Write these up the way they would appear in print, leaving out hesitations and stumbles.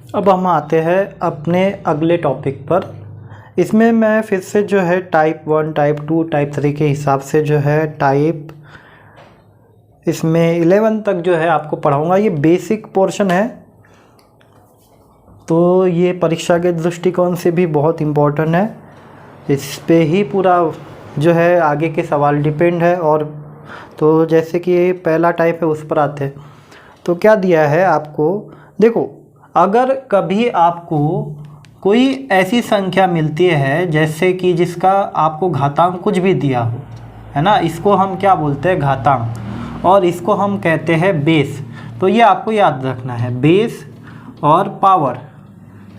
अब हम आते हैं अपने अगले टॉपिक पर। इसमें मैं फिर से जो है टाइप 1, टाइप 2, टाइप 3 के हिसाब से जो है टाइप इसमें 11 तक जो है आपको पढ़ाऊँगा। ये बेसिक पोर्शन है, तो ये परीक्षा के दृष्टिकोण से भी बहुत इम्पोर्टेंट है। इस पे ही पूरा जो है आगे के सवाल डिपेंड है। और तो जैसे कि पहला टाइप है उस पर आते हैं। तो क्या दिया है आपको, देखो, अगर कभी आपको कोई ऐसी संख्या मिलती है जैसे कि जिसका आपको घातांक कुछ भी दिया हो, है ना, इसको हम क्या बोलते हैं, घातांक, और इसको हम कहते हैं बेस। तो ये आपको याद रखना है, बेस और पावर,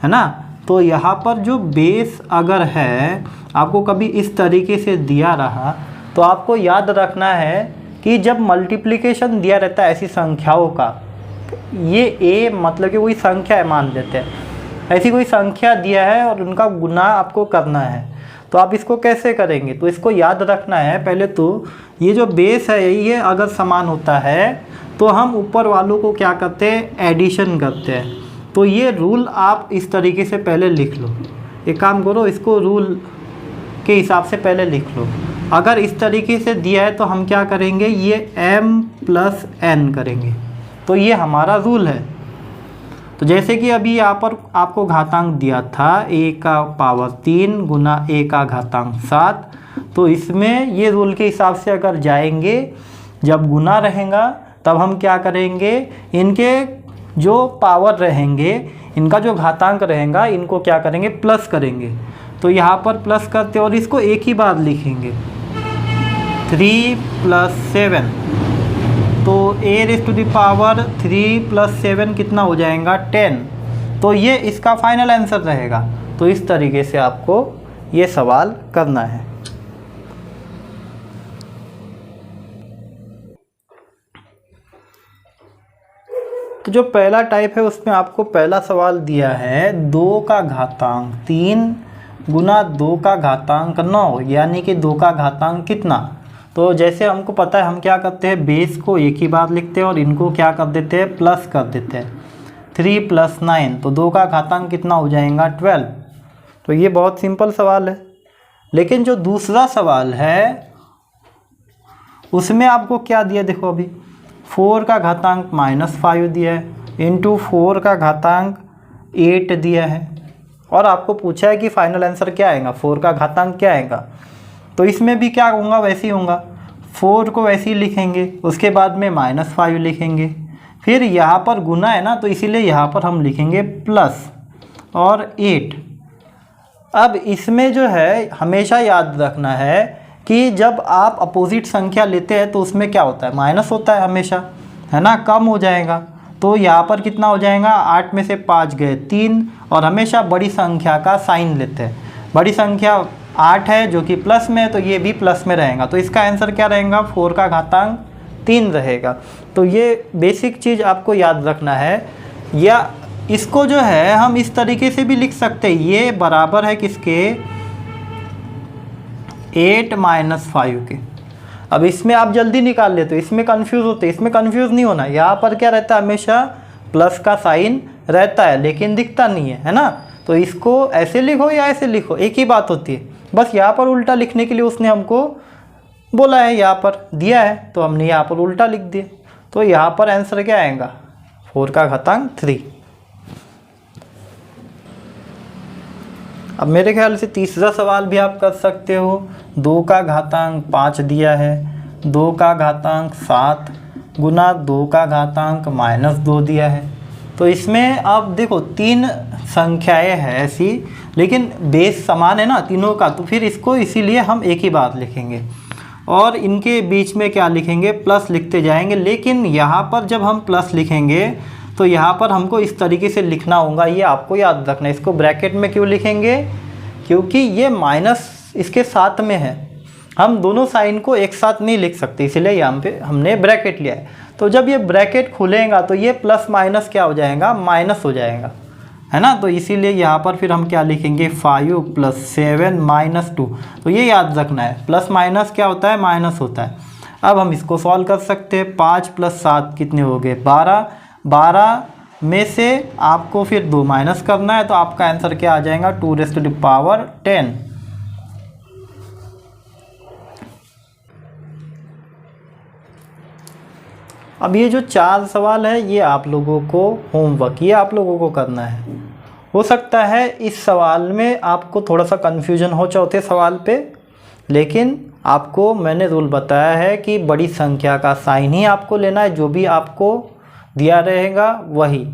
है ना। तो यहाँ पर जो बेस अगर है आपको कभी इस तरीके से दिया रहा, तो आपको याद रखना है कि जब मल्टीप्लिकेशन दिया रहता है ऐसी संख्याओं का, ये ए मतलब कि कोई संख्या है, मान लेते हैं ऐसी कोई संख्या दिया है और उनका गुना आपको करना है, तो आप इसको कैसे करेंगे। तो इसको याद रखना है, पहले तो ये जो बेस है ये अगर समान होता है तो हम ऊपर वालों को क्या करते हैं, एडिशन करते हैं। तो ये रूल आप इस तरीके से पहले लिख लो। एक काम करो, इसको रूल के हिसाब से पहले लिख लो। अगर इस तरीके से दिया है तो हम क्या करेंगे, ये m + n करेंगे। तो ये हमारा रूल है। तो जैसे कि अभी यहाँ पर आपको घातांक दिया था a⁻³ गुना a⁻7, तो इसमें ये रूल के हिसाब से अगर जाएंगे, जब गुना रहेगा तब हम क्या करेंगे, इनके जो पावर रहेंगे, इनका जो घातांक रहेगा, इनको क्या करेंगे, प्लस करेंगे। तो यहाँ पर प्लस करते और इसको एक ही बार लिखेंगे, 3 + 7। तो a⁻³ + 7 कितना हो जाएगा, 10। तो ये इसका फाइनल आंसर रहेगा। तो इस तरीके से आपको ये सवाल करना है। तो जो पहला टाइप है उसमें आपको पहला सवाल दिया है 2 का घातांक 3 गुना 2 का घातांक 9, यानी कि 2 का घातांक कितना। तो जैसे हमको पता है, हम क्या करते हैं, बेस को एक ही बार लिखते हैं और इनको क्या कर देते हैं, प्लस कर देते हैं। 3 + 9, तो 2 का घातांक कितना हो जाएगा, 12। तो ये बहुत सिंपल सवाल है। लेकिन जो दूसरा सवाल है उसमें आपको क्या दिया, देखो अभी 4 का घातांक -5 दिया है, इंटू 4 का घातांक 8 दिया है, और आपको पूछा है कि फाइनल आंसर क्या आएगा, 4 का घातांक क्या आएगा। तो इसमें भी क्या होगा, वैसे ही होगा, 4 को वैसे ही लिखेंगे, उसके बाद में -5 लिखेंगे, फिर यहाँ पर गुना है ना, तो इसीलिए यहाँ पर हम लिखेंगे प्लस और 8। अब इसमें जो है हमेशा याद रखना है कि जब आप अपोजिट संख्या लेते हैं तो उसमें क्या होता है, माइनस होता है हमेशा, है ना, कम हो जाएगा। तो यहाँ पर कितना हो जाएगा, 8 में से 5 गए 3, और हमेशा बड़ी संख्या का साइन लेते हैं। बड़ी संख्या 8 है जो कि प्लस में है, तो ये भी प्लस में रहेगा। तो इसका आंसर क्या रहेगा, 4 का घातांक 3 रहेगा। तो ये बेसिक चीज़ आपको याद रखना है। या इसको जो है हम इस तरीके से भी लिख सकते हैं, ये बराबर है किसके, 8 - 5 के। अब इसमें आप जल्दी निकाल लेते हो, इसमें कंफ्यूज होते, इसमें कंफ्यूज नहीं होना। यहाँ पर क्या रहता है, हमेशा प्लस का साइन रहता है, लेकिन दिखता नहीं है, है ना। तो इसको ऐसे लिखो या ऐसे लिखो, एक ही बात होती है। बस यहाँ पर उल्टा लिखने के लिए उसने हमको बोला है, यहाँ पर दिया है तो हमने यहाँ पर उल्टा लिख दिया। तो यहाँ पर आंसर क्या आएगा, 4 का घातांक 3। अब मेरे ख्याल से तीसरा सवाल भी आप कर सकते हो। 2 का घातांक 5 दिया है, 2 का घातांक 7 गुना 2 का घातांक -2 दिया है। तो इसमें आप देखो 3 संख्याएं हैं ऐसी, लेकिन बेस समान है ना तीनों का, तो फिर इसको इसीलिए हम एक ही बात लिखेंगे और इनके बीच में क्या लिखेंगे, प्लस लिखते जाएंगे। लेकिन यहाँ पर जब हम प्लस लिखेंगे तो यहाँ पर हमको इस तरीके से लिखना होगा, ये आपको याद रखना है। इसको ब्रैकेट में क्यों लिखेंगे, क्योंकि ये माइनस इसके साथ में है, हम दोनों साइन को एक साथ नहीं लिख सकते, इसीलिए यहाँ पे हमने ब्रैकेट लिया है। तो जब ये ब्रैकेट खुलेगा तो ये प्लस माइनस क्या हो जाएगा, माइनस हो जाएगा, है ना। तो इसीलिए यहाँ पर फिर हम क्या लिखेंगे, 5 + 7 - 2। तो ये याद रखना है, प्लस माइनस क्या होता है, माइनस होता है। अब हम इसको सॉल्व कर सकते हैं। 5 + 7 कितने हो गए, 12। 12 में से आपको फिर 2 माइनस करना है, तो आपका आंसर क्या आ जाएगा 2⁻10। अब ये जो 4 सवाल है ये आप लोगों को होमवर्क, ये आप लोगों को करना है। हो सकता है इस सवाल में आपको थोड़ा सा कन्फ्यूजन हो चौथे सवाल पे, लेकिन आपको मैंने रूल बताया है कि बड़ी संख्या का साइन ही आपको लेना है, जो भी आपको दिया रहेगा वही।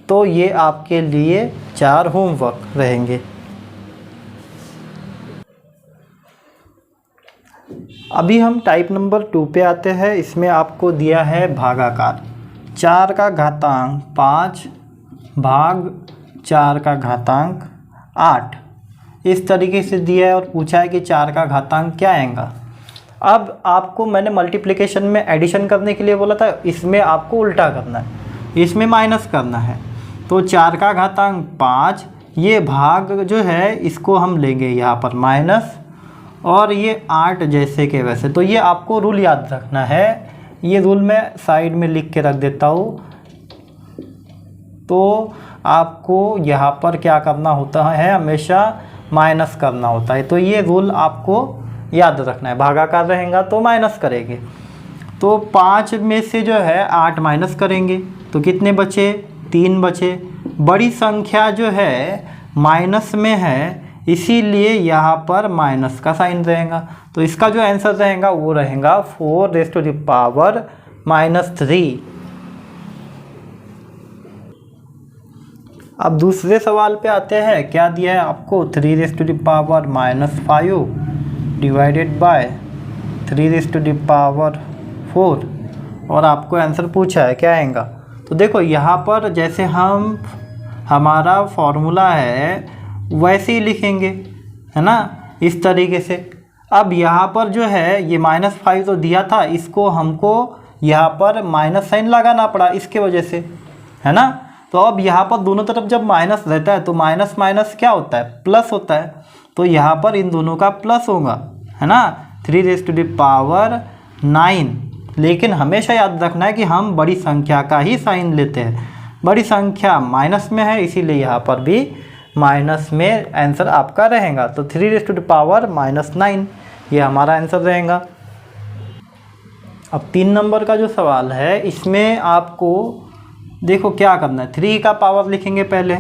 तो ये आपके लिए 4 होमवर्क रहेंगे। अभी हम टाइप नंबर 2 पे आते हैं। इसमें आपको दिया है भागाकार, 4 का घातांक 5 भाग 4 का घातांक 8, इस तरीके से दिया है और पूछा है कि 4 का घातांक क्या आएगा। अब आपको मैंने मल्टीप्लिकेशन में एडिशन करने के लिए बोला था, इसमें आपको उल्टा करना है, इसमें माइनस करना है। तो 4 का घातांक 5, ये भाग जो है इसको हम लेंगे यहाँ पर माइनस, और ये 8 जैसे के वैसे। तो ये आपको रूल याद रखना है, ये रूल मैं साइड में लिख के रख देता हूँ। तो आपको यहाँ पर क्या करना होता है, हमेशा माइनस करना होता है। तो ये रूल आपको याद रखना है, भागाकार रहेगा तो माइनस करेंगे। तो 5 में से जो है 8 माइनस करेंगे तो कितने बचे, 3 बचे। बड़ी संख्या जो है माइनस में है, इसीलिए यहाँ पर माइनस का साइन रहेगा। तो इसका जो आंसर रहेगा वो रहेगा 4⁻³ अब दूसरे सवाल पे आते हैं। क्या दिया है आपको, 3⁻5 डिवाइडेड बाय 3⁻4, और आपको आंसर पूछा है क्या आएगा। तो देखो यहाँ पर जैसे हमारा फॉर्मूला है वैसे ही लिखेंगे, है ना, इस तरीके से। अब यहाँ पर जो है ये -5 तो दिया था, इसको हमको यहाँ पर माइनस साइन लगाना पड़ा इसके वजह से, है ना। तो अब यहाँ पर दोनों तरफ जब माइनस रहता है तो माइनस माइनस क्या होता है, प्लस होता है। तो यहाँ पर इन दोनों का प्लस होगा, है ना, 3⁻9। लेकिन हमेशा याद रखना है कि हम बड़ी संख्या का ही साइन लेते हैं। बड़ी संख्या माइनस में है, इसीलिए यहाँ पर भी माइनस में आंसर आपका रहेगा। तो 3⁻9 ये हमारा आंसर रहेगा। अब 3 नंबर का जो सवाल है, इसमें आपको देखो क्या करना है, 3 का पावर लिखेंगे पहले,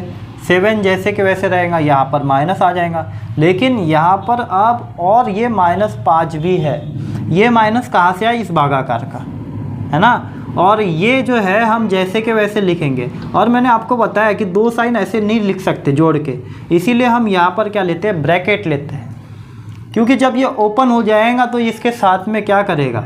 7 जैसे कि वैसे रहेगा, यहाँ पर माइनस आ जाएगा। लेकिन यहाँ पर अब और ये -5 भी है, ये माइनस कहाँ से आया, इस भागाकार का, है ना। और ये जो है हम जैसे के वैसे लिखेंगे। और मैंने आपको बताया कि 2 साइन ऐसे नहीं लिख सकते जोड़ के, इसीलिए हम यहाँ पर क्या लेते हैं, ब्रैकेट लेते हैं। क्योंकि जब ये ओपन हो जाएगा तो इसके साथ में क्या करेगा,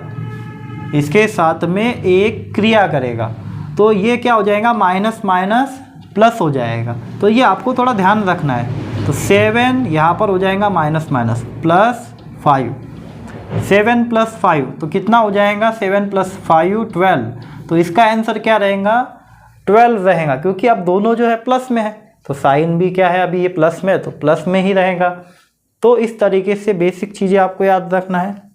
इसके साथ में एक क्रिया करेगा। तो ये क्या हो जाएगा, माइनस माइनस प्लस हो जाएगा। तो ये आपको थोड़ा ध्यान रखना है। तो 7 यहाँ पर हो जाएगा माइनस माइनस +5, 7 + 5 तो कितना हो जाएगा, 7 + 5 12। तो इसका आंसर क्या रहेगा, 12 रहेगा, क्योंकि अब दोनों जो है प्लस में है। तो साइन भी क्या है, अभी ये प्लस में है तो प्लस में ही रहेगा। तो इस तरीके से बेसिक चीज़ें आपको याद रखना है।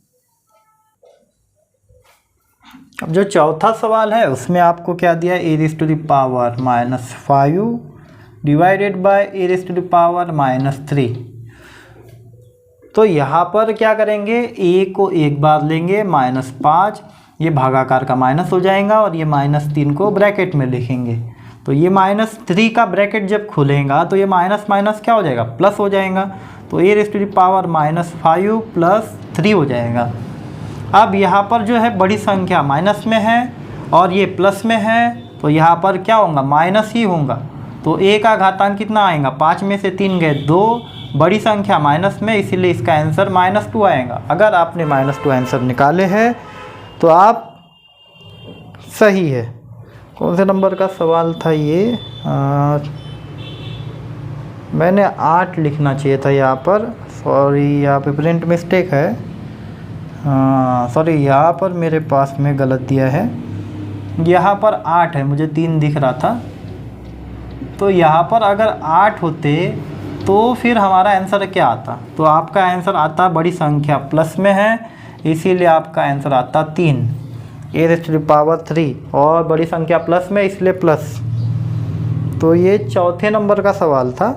अब जो चौथा सवाल है उसमें आपको क्या दिया है, e⁻⁻5 डिवाइडेड बाय e⁻⁻3। तो यहाँ पर क्या करेंगे, a को एक बार लेंगे -5, ये भागाकार का माइनस हो जाएगा, और ये -3 को ब्रैकेट में लिखेंगे। तो ये -3 का ब्रैकेट जब खुलेगा तो ये माइनस माइनस क्या हो जाएगा, प्लस हो जाएगा। तो e⁻⁻5 + 3 हो जाएगा। अब यहाँ पर जो है बड़ी संख्या माइनस में है और ये प्लस में है, तो यहाँ पर क्या होगा, माइनस ही होगा। तो a का घातांक कितना आएगा, 5 में से 3 गए 2, बड़ी संख्या माइनस में, इसीलिए इसका आंसर -2 आएगा। अगर आपने -2 आंसर निकाले हैं तो आप सही है। कौन से नंबर का सवाल था ये, मैंने 8 लिखना चाहिए था यहाँ पर, सॉरी यहाँ पे प्रिंट मिस्टेक है, सॉरी यहाँ पर मेरे पास में गलत दिया है, यहाँ पर 8 है, मुझे 3 दिख रहा था। तो यहाँ पर अगर 8 होते तो फिर हमारा आंसर क्या आता, तो आपका आंसर आता बड़ी संख्या प्लस में है, इसीलिए आपका आंसर आता 3 e⁻3, और बड़ी संख्या प्लस में इसलिए प्लस। तो ये चौथे नंबर का सवाल था।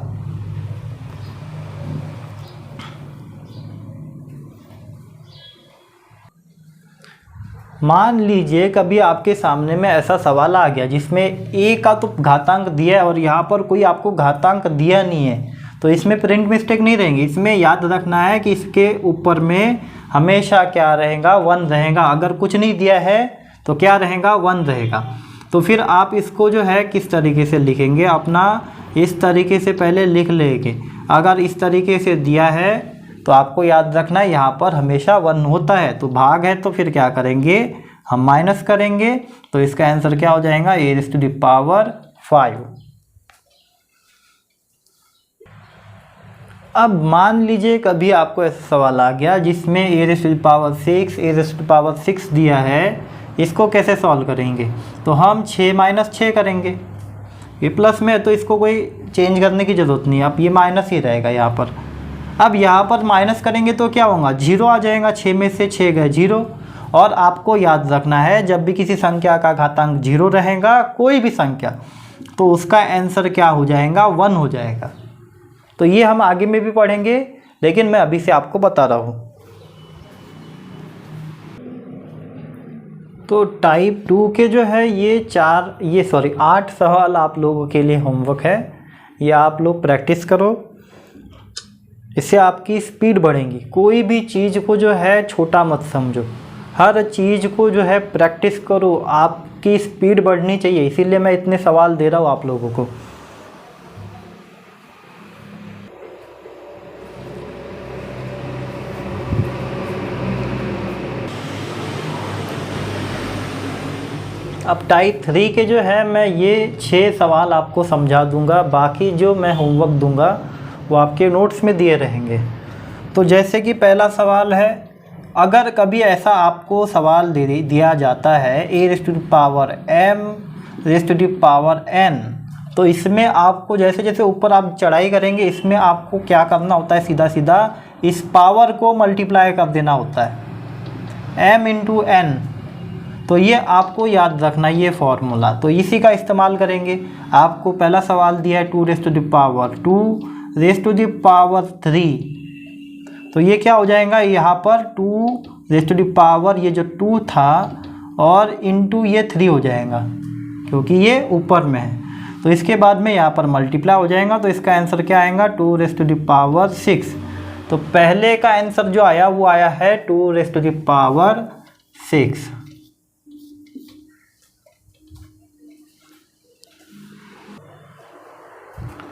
मान लीजिए कभी आपके सामने में ऐसा सवाल आ गया जिसमें a का तो घातांक दिया है और यहाँ पर कोई आपको घातांक दिया नहीं है, तो इसमें प्रिंट मिस्टेक नहीं रहेंगी। इसमें याद रखना है कि इसके ऊपर में हमेशा क्या रहेगा, 1 रहेगा। अगर कुछ नहीं दिया है तो क्या रहेगा, 1 रहेगा। तो फिर आप इसको जो है किस तरीके से लिखेंगे, अपना इस तरीके से पहले लिख लेंगे। अगर इस तरीके से दिया है तो आपको याद रखना है यहाँ पर हमेशा 1 होता है। तो भाग है तो फिर क्या करेंगे, हम माइनस करेंगे। तो इसका आंसर क्या हो जाएगा, a⁵ अब मान लीजिए कभी आपको ऐसा सवाल आ गया जिसमें a⁵ दिया है, इसको कैसे सॉल्व करेंगे। तो हम 6 - 6 करेंगे। ये प्लस में है तो इसको कोई चेंज करने की ज़रूरत नहीं है, अब ये माइनस ही रहेगा यहाँ पर। अब यहाँ पर माइनस करेंगे तो क्या होगा, 0 आ जाएगा। 6 में से 6 गए 0। और आपको याद रखना है जब भी किसी संख्या का घातांक 0 रहेगा, कोई भी संख्या, तो उसका आंसर क्या हो जाएगा, 1 हो जाएगा। तो ये हम आगे में भी पढ़ेंगे, लेकिन मैं अभी से आपको बता रहा हूँ। तो टाइप 2 के जो है ये 8 सवाल आप लोगों के लिए होमवर्क है। ये आप लोग प्रैक्टिस करो, इससे आपकी स्पीड बढ़ेगी। कोई भी चीज़ को जो है छोटा मत समझो, हर चीज़ को जो है प्रैक्टिस करो, आपकी स्पीड बढ़नी चाहिए। इसीलिए मैं इतने सवाल दे रहा हूँ आप लोगों को। अब टाइप 3 के जो है मैं ये 6 सवाल आपको समझा दूंगा, बाकी जो मैं होमवर्क दूंगा वो आपके नोट्स में दिए रहेंगे। तो जैसे कि पहला सवाल है, अगर कभी ऐसा आपको सवाल दिया जाता है a⁴m⁴n, तो इसमें आपको जैसे जैसे ऊपर आप चढ़ाई करेंगे, इसमें आपको क्या करना होता है, सीधा सीधा इस पावर को मल्टीप्लाई कर देना होता है, m × n। तो ये आपको याद रखना, ये फॉर्मूला, तो इसी का इस्तेमाल करेंगे। आपको पहला सवाल दिया है 2⁵, तो ये क्या हो जाएगा, यहाँ पर 2⁵, ये जो 2 था और इंटू ये 3 हो जाएगा, क्योंकि ये ऊपर में है। तो इसके बाद में यहाँ पर मल्टीप्लाई हो जाएगा, तो इसका आंसर क्या आएगा, 2⁵। तो पहले का आंसर जो आया वो आया है 2⁵6।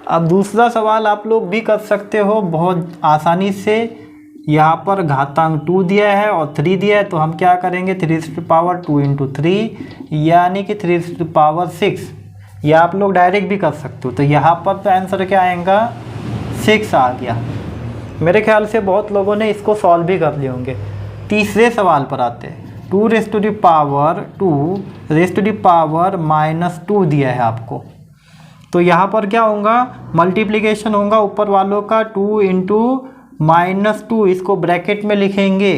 अब दूसरा सवाल आप लोग भी कर सकते हो बहुत आसानी से। यहाँ पर घातांक 2 दिया है और 3 दिया है, तो हम क्या करेंगे, 3⁵2 × 3 यानी कि 3⁵6। या आप लोग डायरेक्ट भी कर सकते हो। तो यहाँ पर तो आंसर क्या आएगा, 6 आ गया। मेरे ख्याल से बहुत लोगों ने इसको सॉल्व भी कर लिए होंगे। तीसरे सवाल पर आते हैं, 2⁵2 दिया है आपको। तो यहाँ पर क्या होगा, मल्टीप्लिकेशन होगा ऊपर वालों का, 2 × -2, इसको ब्रैकेट में लिखेंगे।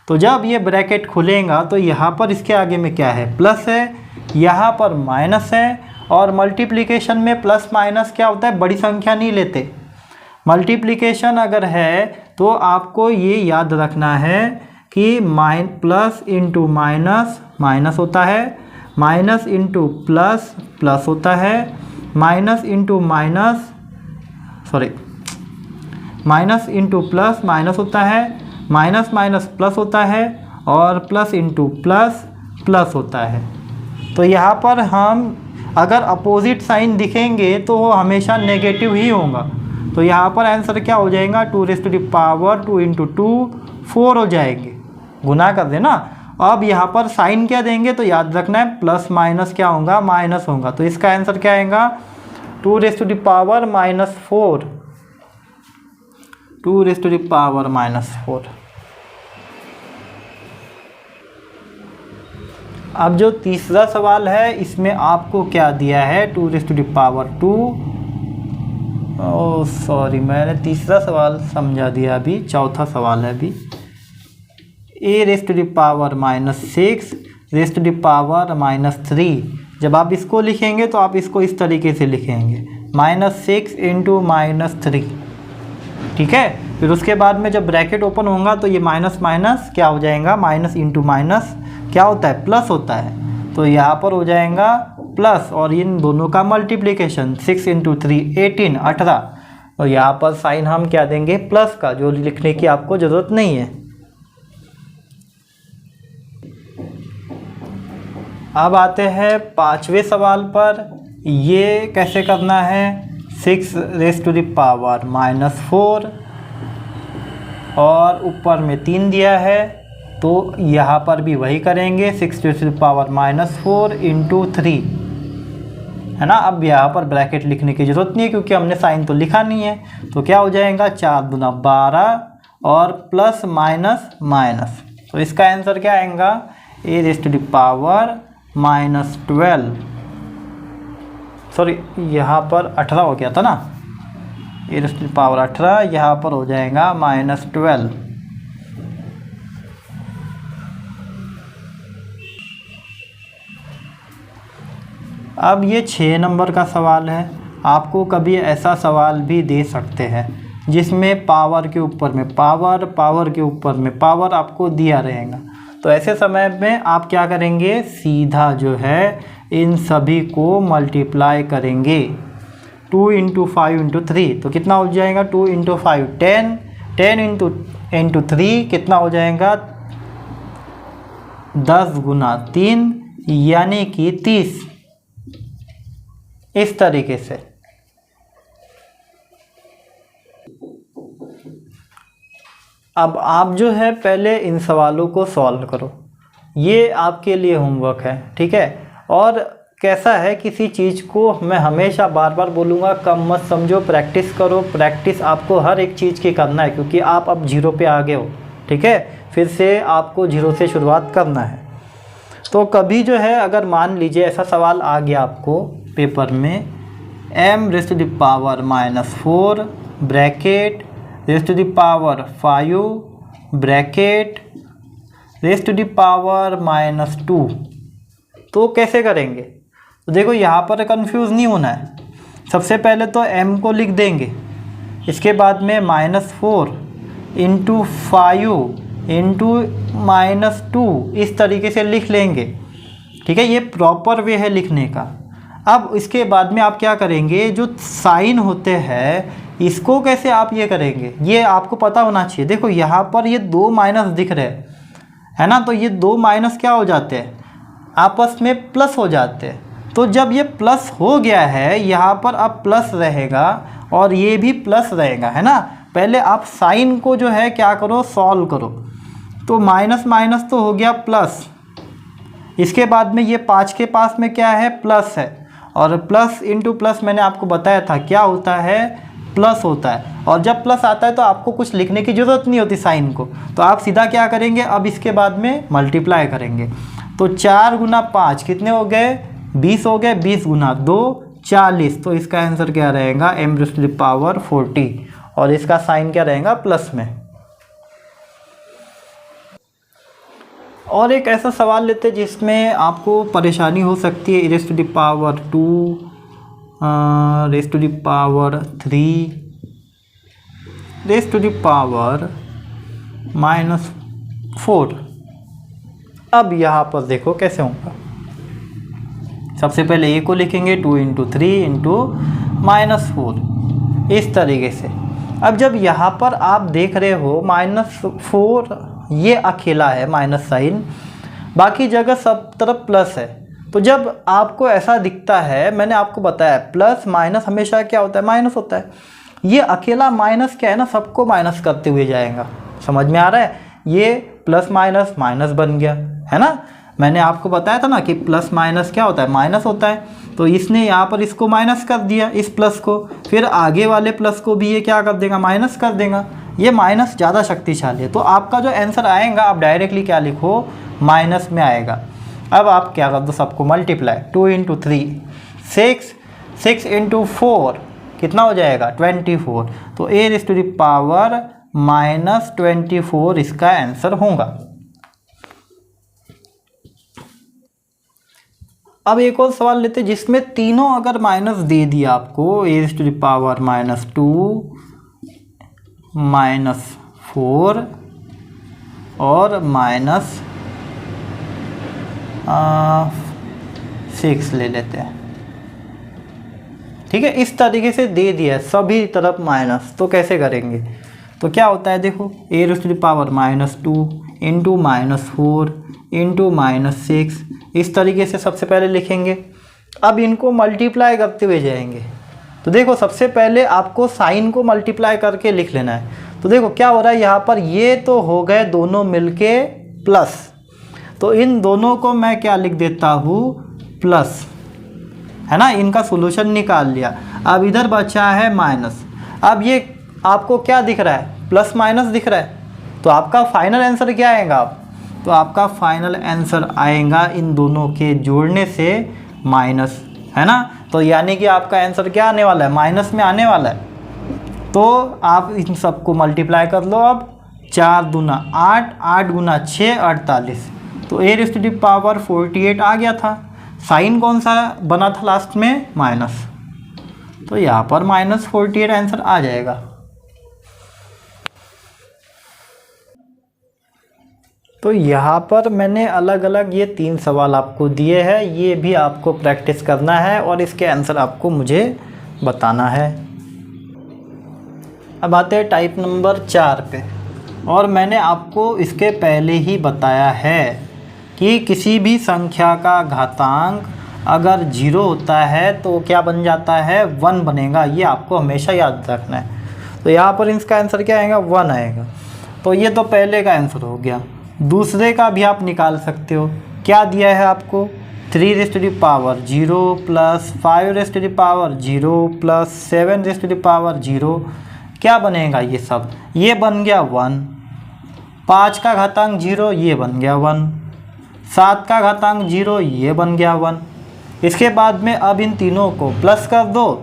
तो जब ये ब्रैकेट खुलेगा तो यहाँ पर इसके आगे में क्या है, प्लस है, यहाँ पर माइनस है। और मल्टीप्लिकेशन में प्लस माइनस क्या होता है, बड़ी संख्या नहीं लेते। मल्टीप्लिकेशन अगर है तो आपको ये याद रखना है कि प्लस इंटू माइनस माइनस होता है, माइनस इंटू प्लस प्लस होता है, माइनस इंटू प्लस माइनस होता है, माइनस माइनस प्लस होता है, और प्लस इंटू प्लस प्लस होता है। तो यहाँ पर हम अगर अपोजिट साइन दिखेंगे तो वो हमेशा नेगेटिव ही होगा। तो यहाँ पर आंसर क्या हो जाएगा, 2⁵2 × 2 4 हो जाएंगे, गुना कर देना। अब यहाँ पर साइन क्या देंगे, तो याद रखना है प्लस माइनस क्या होगा, माइनस होगा। तो इसका आंसर क्या आएगा, 2⁻⁻⁴ 2⁻⁻⁴। अब जो तीसरा सवाल है इसमें आपको क्या दिया है, 2⁻2। सॉरी, मैंने तीसरा सवाल समझा दिया, अभी चौथा सवाल है। अभी a⁻⁻6 3 जब आप इसको लिखेंगे तो आप इसको इस तरीके से लिखेंगे -6 इंटू -3, ठीक है। फिर उसके बाद में जब ब्रैकेट ओपन होगा तो ये माइनस माइनस क्या हो जाएगा, माइनस इंटू माइनस क्या होता है, प्लस होता है। तो यहाँ पर हो जाएगा प्लस और इन दोनों का मल्टीप्लिकेशन 6 इंटू 3 18 18, और यहाँ पर साइन हम क्या देंगे, प्लस का, जो लिखने की आपको ज़रूरत नहीं है। अब आते हैं 5वें सवाल पर। ये कैसे करना है, 6 रेज़ टू द पावर -4 और ऊपर में 3 दिया है, तो यहाँ पर भी वही करेंगे, 6 raise to the power -4 into 3, है ना। अब यहाँ पर ब्रैकेट लिखने की ज़रूरत नहीं है क्योंकि हमने साइन तो लिखा नहीं है। तो क्या हो जाएगा, 4 दूना 12 और प्लस माइनस माइनस, तो इसका आंसर क्या आएगा, a raise to the power -12, sorry यहाँ पर 18 हो गया था ना, a raise to the power 18, यहाँ पर हो जाएगा -12। अब ये 6 नंबर का सवाल है। आपको कभी ऐसा सवाल भी दे सकते हैं जिसमें पावर के ऊपर में पावर, पावर के ऊपर में पावर आपको दिया रहेगा। तो ऐसे समय में आप क्या करेंगे, सीधा जो है इन सभी को मल्टीप्लाई करेंगे। 2 इंटू 5 इंटू 3 तो कितना हो जाएगा, 2 इंटू 5 10, 10 इंटू 3 कितना हो जाएगा, 10 गुना 3 यानी कि 30। इस तरीके से अब आप जो है पहले इन सवालों को सॉल्व करो, ये आपके लिए होमवर्क है, ठीक है। और कैसा है, किसी चीज़ को मैं हमेशा बार बार बोलूँगा, कम मत समझो, प्रैक्टिस करो। प्रैक्टिस आपको हर एक चीज़ की करना है क्योंकि आप अब 0 पे आ गए हो, ठीक है। फिर से आपको 0 से शुरुआत करना है। तो कभी जो है अगर मान लीजिए ऐसा सवाल आ गया आपको पेपर में, m raise to the power -4 bracket raise to the power 5 bracket raise to the power -2, तो कैसे करेंगे। तो देखो यहाँ पर कंफ्यूज नहीं होना है। सबसे पहले तो m को लिख देंगे, इसके बाद में -4 इंटू 5 इंटू -2 इस तरीके से लिख लेंगे, ठीक है। ये प्रॉपर वे है लिखने का। अब इसके बाद में आप क्या करेंगे, जो साइन होते हैं इसको कैसे आप ये करेंगे, ये आपको पता होना चाहिए। देखो यहाँ पर ये 2 माइनस दिख रहे हैं, है ना, तो ये 2 माइनस क्या हो जाते हैं, आपस में प्लस हो जाते हैं। तो जब ये प्लस हो गया है, यहाँ पर अब प्लस रहेगा और ये भी प्लस रहेगा, है ना। पहले आप साइन को जो है क्या करो, सॉल्व करो। तो माइनस माइनस तो हो गया प्लस, इसके बाद में ये 5 के पास में क्या है, प्लस है, और प्लस इंटू प्लस मैंने आपको बताया था क्या होता है, प्लस होता है। और जब प्लस आता है तो आपको कुछ लिखने की ज़रूरत नहीं होती साइन को, तो आप सीधा क्या करेंगे, अब इसके बाद में मल्टीप्लाई करेंगे। तो 4 गुना 5 कितने हो गए, 20 हो गए, 20 गुना 2 40। तो इसका आंसर क्या रहेगा, m raise to the power 40, और इसका साइन क्या रहेगा, प्लस में। और एक ऐसा सवाल लेते हैं जिसमें आपको परेशानी हो सकती है, raise to the power 2 raise to the power 3 raise to the power -4। अब यहाँ पर देखो कैसे होगा। सबसे पहले a को लिखेंगे 2 इंटू 3 इंटू -4 इस तरीके से। अब जब यहाँ पर आप देख रहे हो -4 ये अकेला है माइनस साइन, बाकी जगह सब तरफ प्लस है। तो जब आपको ऐसा दिखता है, मैंने आपको बताया प्लस माइनस हमेशा क्या होता है, माइनस होता है। ये अकेला माइनस क्या है ना, सबको माइनस करते हुए जाएगा। समझ में आ रहा है, ये प्लस माइनस माइनस बन गया, है ना। मैंने आपको बताया था ना कि प्लस माइनस क्या होता है, माइनस होता है। तो इसने यहाँ पर इसको माइनस कर दिया, इस प्लस को, फिर आगे वाले प्लस को भी ये क्या कर देगा, माइनस कर देगा। ये माइनस ज़्यादा शक्तिशाली है। तो आपका जो आंसर आएगा, आप डायरेक्टली क्या लिखो, माइनस में आएगा। अब आप क्या कर दो, सबको मल्टीप्लाई, 2 इंटू 3 6, 6 इंटू 4 कितना हो जाएगा, 24। तो a raise to the power -24 इसका आंसर होगा। अब एक और सवाल लेते हैं जिसमें तीनों अगर माइनस दे दिया आपको, (-2 -4 और -6 ले लेते हैं, ठीक है। इस तरीके से दे दिया है सभी तरफ माइनस, तो कैसे करेंगे? तो क्या होता है देखो, (-2 × -4 × -6), इस तरीके से सबसे पहले लिखेंगे। अब इनको मल्टीप्लाई करते हुए जाएंगे। तो देखो सबसे पहले आपको साइन को मल्टीप्लाई करके लिख लेना है। तो देखो क्या हो रहा है यहाँ पर, ये तो हो गए दोनों मिलके प्लस, तो इन दोनों को मैं क्या लिख देता हूँ, प्लस, है ना। इनका सॉल्यूशन निकाल लिया। अब इधर बचा है माइनस। अब ये आपको क्या दिख रहा है, प्लस माइनस दिख रहा है, तो आपका फाइनल आंसर क्या आएगा? तो आपका फाइनल आंसर आएगा इन दोनों के जोड़ने से माइनस, है ना। तो यानी कि आपका आंसर क्या आने वाला है, माइनस में आने वाला है। तो आप इन सबको मल्टीप्लाई कर लो। अब 4 दूना 8, 8 गुना 6 48, तो (48) आ गया था। साइन कौन सा बना था लास्ट में, माइनस, तो यहाँ पर -48 आंसर आ जाएगा। तो यहाँ पर मैंने अलग अलग ये 3 सवाल आपको दिए हैं, ये भी आपको प्रैक्टिस करना है और इसके आंसर आपको मुझे बताना है। अब आते हैं टाइप नंबर 4 पे, और मैंने आपको इसके पहले ही बताया है कि किसी भी संख्या का घातांक अगर 0 होता है तो क्या बन जाता है, 1 बनेगा। ये आपको हमेशा याद रखना है। तो यहाँ पर इसका आंसर क्या आएगा, 1 आएगा। तो ये तो पहले का आंसर हो गया। दूसरे का भी आप निकाल सकते हो। क्या दिया है आपको, 3⁻0 + 5⁻0 + 7⁻0, क्या बनेगा ये सब, ये बन गया 1। 5 का घातांक 0, ये बन गया 1। 7 का घातांक 0, ये बन गया 1। इसके बाद में अब इन तीनों को प्लस कर दो,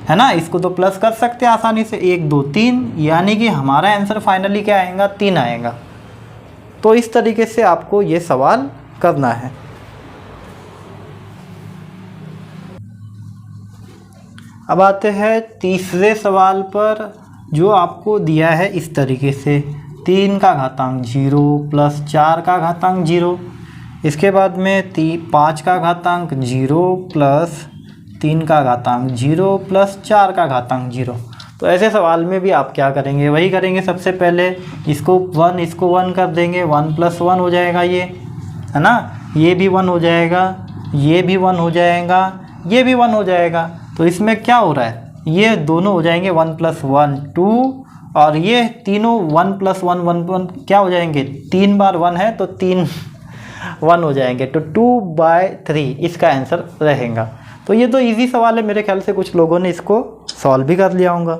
है ना। इसको तो प्लस कर सकते हैं आसानी से, 1 2 3, यानी कि हमारा आंसर फाइनली क्या आएगा, 3 आएगा। तो इस तरीके से आपको ये सवाल करना है। अब आते हैं तीसरे सवाल पर, जो आपको दिया है इस तरीके से, 3 का घातांक 0 + 4 का घातांक 0। इसके बाद में 5 का घातांक 0 + 3 का घातांक 0 + 4 का घातांक 0। तो ऐसे सवाल में भी आप क्या करेंगे, वही करेंगे। सबसे पहले इसको 1 कर देंगे, 1 + 1 हो जाएगा ये, है ना। ये भी 1 हो जाएगा, ये भी 1 हो जाएगा, ये भी 1 हो जाएगा। तो इसमें क्या हो रहा है, ये दोनों हो जाएंगे 1 + 1 2, और ये तीनों 1 + 1 1 1 क्या हो जाएंगे, 3 बार 1 है तो 3 1 हो जाएंगे, तो 2/3 इसका आंसर रहेगा। तो ये तो इजी सवाल है, मेरे ख्याल से कुछ लोगों ने इसको सॉल्व भी कर लिया होगा।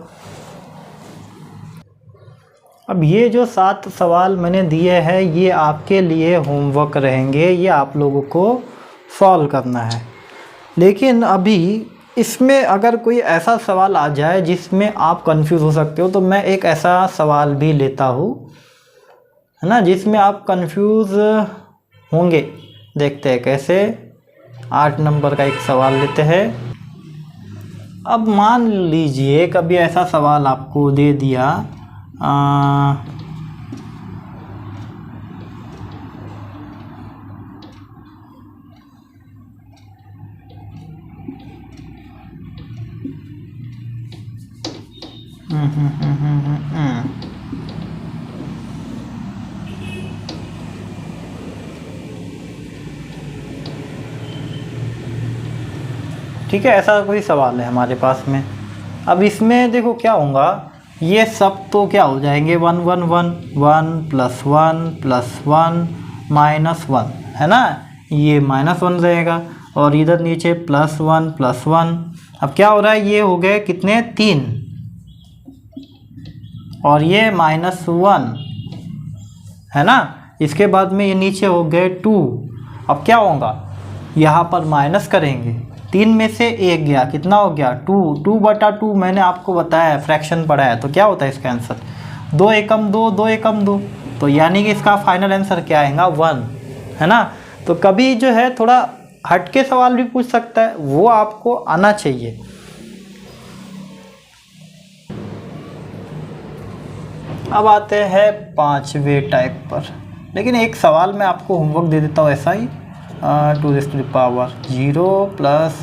अब ये जो 7 सवाल मैंने दिए हैं, ये आपके लिए होमवर्क रहेंगे, ये आप लोगों को सॉल्व करना है। लेकिन अभी इसमें अगर कोई ऐसा सवाल आ जाए जिसमें आप कंफ्यूज हो सकते हो, तो मैं एक ऐसा सवाल भी लेता हूँ, है ना, जिसमें आप कंफ्यूज होंगे। देखते हैं कैसे। 8 नंबर का एक सवाल लेते हैं। अब मान लीजिए कभी ऐसा सवाल आपको दे दिया, ठीक है, ऐसा कोई सवाल है हमारे पास में। अब इसमें देखो क्या होगा, ये सब तो क्या हो जाएंगे 1 1 1 1 + 1 + 1 -1, है ना। ये -1 रहेगा, और इधर नीचे +1 +1। अब क्या हो रहा है, ये हो गए कितने, 3, और ये -1, है ना। इसके बाद में ये नीचे हो गए 2। अब क्या होगा, यहाँ पर माइनस करेंगे, 3 में से 1 गया, कितना हो गया, 2। 2/2 मैंने आपको बताया, फ्रैक्शन पढ़ा है, तो क्या होता है इसका आंसर, 2 एकम 2, 2 एकम 2। तो यानी कि इसका फाइनल आंसर क्या आएगा, 1, है ना। तो कभी जो है थोड़ा हट के सवाल भी पूछ सकता है, वो आपको आना चाहिए। अब आते हैं 5वें टाइप पर, लेकिन एक सवाल मैं आपको होमवर्क दे देता हूँ ऐसा ही, 2⁻0 प्लस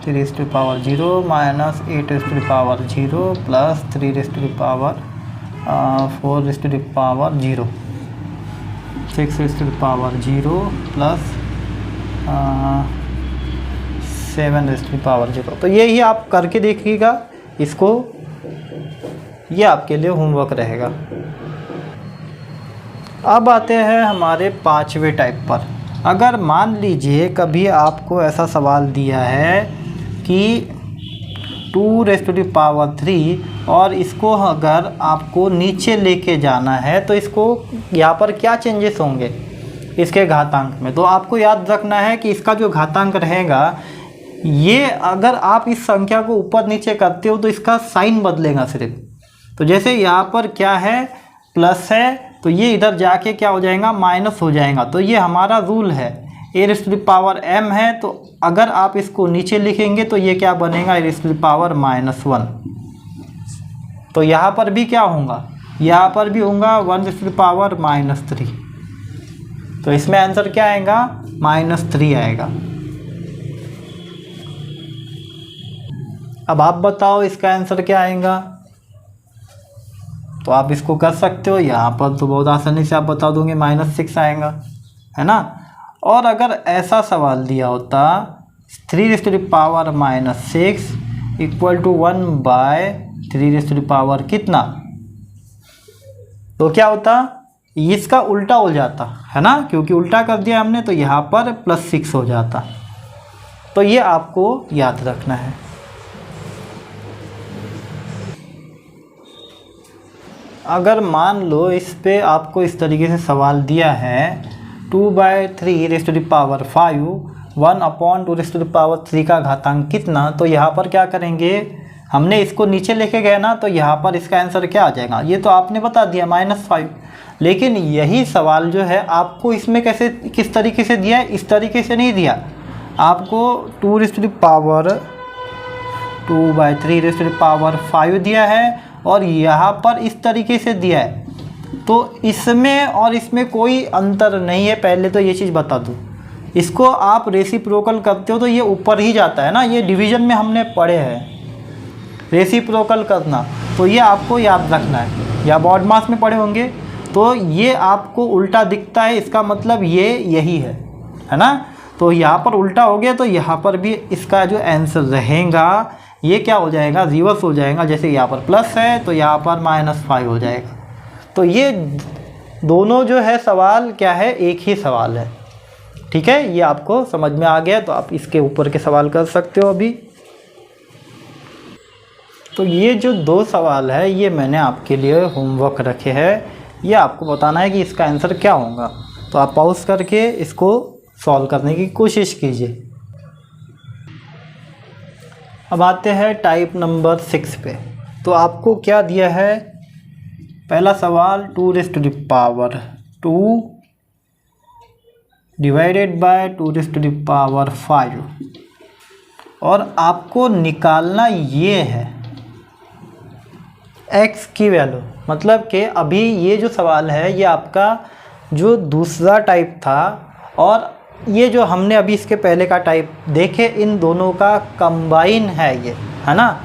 3⁻0 माइनस 8⁻0 प्लस 3⁻4�0 6⁻0 प्लस 7⁻0। तो ये ही आप करके देखिएगा इसको, ये आपके लिए होमवर्क रहेगा। अब आते हैं हमारे 5वें टाइप पर। अगर मान लीजिए कभी आपको ऐसा सवाल दिया है कि 2⁻³ और इसको अगर आपको नीचे लेके जाना है तो इसको यहाँ पर क्या चेंजेस होंगे इसके घातांक में। तो आपको याद रखना है कि इसका जो घातांक रहेगा, ये अगर आप इस संख्या को ऊपर नीचे करते हो तो इसका साइन बदलेगा सिर्फ। तो जैसे यहाँ पर क्या है, प्लस है, तो ये इधर जाके क्या हो जाएगा, माइनस हो जाएगा। तो ये हमारा रूल है, a⁻m है, तो अगर आप इसको नीचे लिखेंगे तो ये क्या बनेगा, a⁻−1। तो यहाँ पर भी क्या होगा, यहाँ पर भी होगा 1⁻−3। तो इसमें आंसर क्या आएगा, -3 आएगा। अब आप बताओ इसका आंसर क्या आएगा। तो आप इसको कर सकते हो, यहाँ पर तो बहुत आसानी से आप बता दोगे -6 आएगा, है ना। और अगर ऐसा सवाल दिया होता 3⁻⁻6 = 1/3 कितना, तो क्या होता, इसका उल्टा हो जाता है ना, क्योंकि उल्टा कर दिया हमने, तो यहाँ पर +6 हो जाता। तो ये आपको याद रखना है। अगर मान लो इस पे आपको इस तरीके से सवाल दिया है 2/3⁵, 1/2⁵ का घातांक कितना, तो यहाँ पर क्या करेंगे, हमने इसको नीचे लेके गए ना, तो यहाँ पर इसका आंसर क्या आ जाएगा, ये तो आपने बता दिया -5। लेकिन यही सवाल जो है आपको इसमें कैसे, किस तरीके से दिया है, इस तरीके से नहीं दिया, आपको 2/3⁵ दिया है और यहाँ पर इस तरीके से दिया है। तो इसमें और इसमें कोई अंतर नहीं है, पहले तो ये चीज़ बता दूँ। इसको आप रेसिप्रोकल करते हो तो ये ऊपर ही जाता है ना, ये डिवीज़न में हमने पढ़े हैं रेसिप्रोकल करना, तो ये आपको याद रखना है, या बॉड मास में पढ़े होंगे। तो ये आपको उल्टा दिखता है, इसका मतलब ये यही है ना। तो यहाँ पर उल्टा हो गया, तो यहाँ पर भी इसका जो आंसर रहेगा ये क्या हो जाएगा, रिवर्स हो जाएगा। जैसे यहाँ पर प्लस है तो यहाँ पर -5 हो जाएगा। तो ये दोनों जो है सवाल क्या है, एक ही सवाल है, ठीक है। ये आपको समझ में आ गया, तो आप इसके ऊपर के सवाल कर सकते हो अभी। तो ये जो 2 सवाल है ये मैंने आपके लिए होमवर्क रखे हैं, ये आपको बताना है कि इसका आंसर क्या होगा। तो आप पॉज करके इसको सॉल्व करने की कोशिश कीजिए। अब आते हैं टाइप नंबर 6 पे। तो आपको क्या दिया है, पहला सवाल 2⁻² डिवाइडेड बाय 2⁻5, और आपको निकालना ये है x की वैल्यू। मतलब कि अभी ये जो सवाल है ये आपका जो दूसरा टाइप था, और ये जो हमने अभी इसके पहले का टाइप देखे, इन दोनों का कंबाइन है ये, है ना।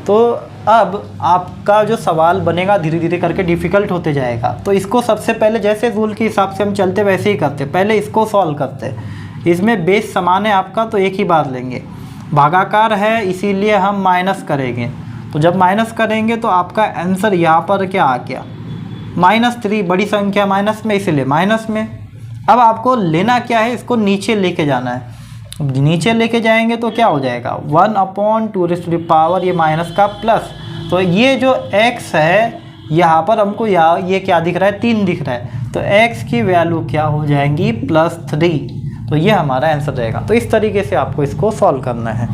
तो अब आपका जो सवाल बनेगा धीरे धीरे करके डिफ़िकल्ट होते जाएगा। तो इसको सबसे पहले जैसे रूल के हिसाब से हम चलते वैसे ही करते, पहले इसको सॉल्व करते। इसमें बेस समान है आपका, तो एक ही बात लेंगे, भागाकार है इसीलिए हम माइनस करेंगे। तो जब माइनस करेंगे तो आपका आंसर यहाँ पर क्या आ गया, -3, बड़ी संख्या माइनस में, इसीलिए माइनस में। अब आपको लेना क्या है, इसको नीचे लेके जाना है। नीचे लेके जाएंगे तो क्या हो जाएगा, 1/2⁻, ये माइनस का प्लस। तो ये जो x है यहाँ पर हमको ये क्या दिख रहा है, 3 दिख रहा है, तो x की वैल्यू क्या हो जाएंगी, +3। तो ये हमारा आंसर रहेगा। तो इस तरीके से आपको इसको सॉल्व करना है।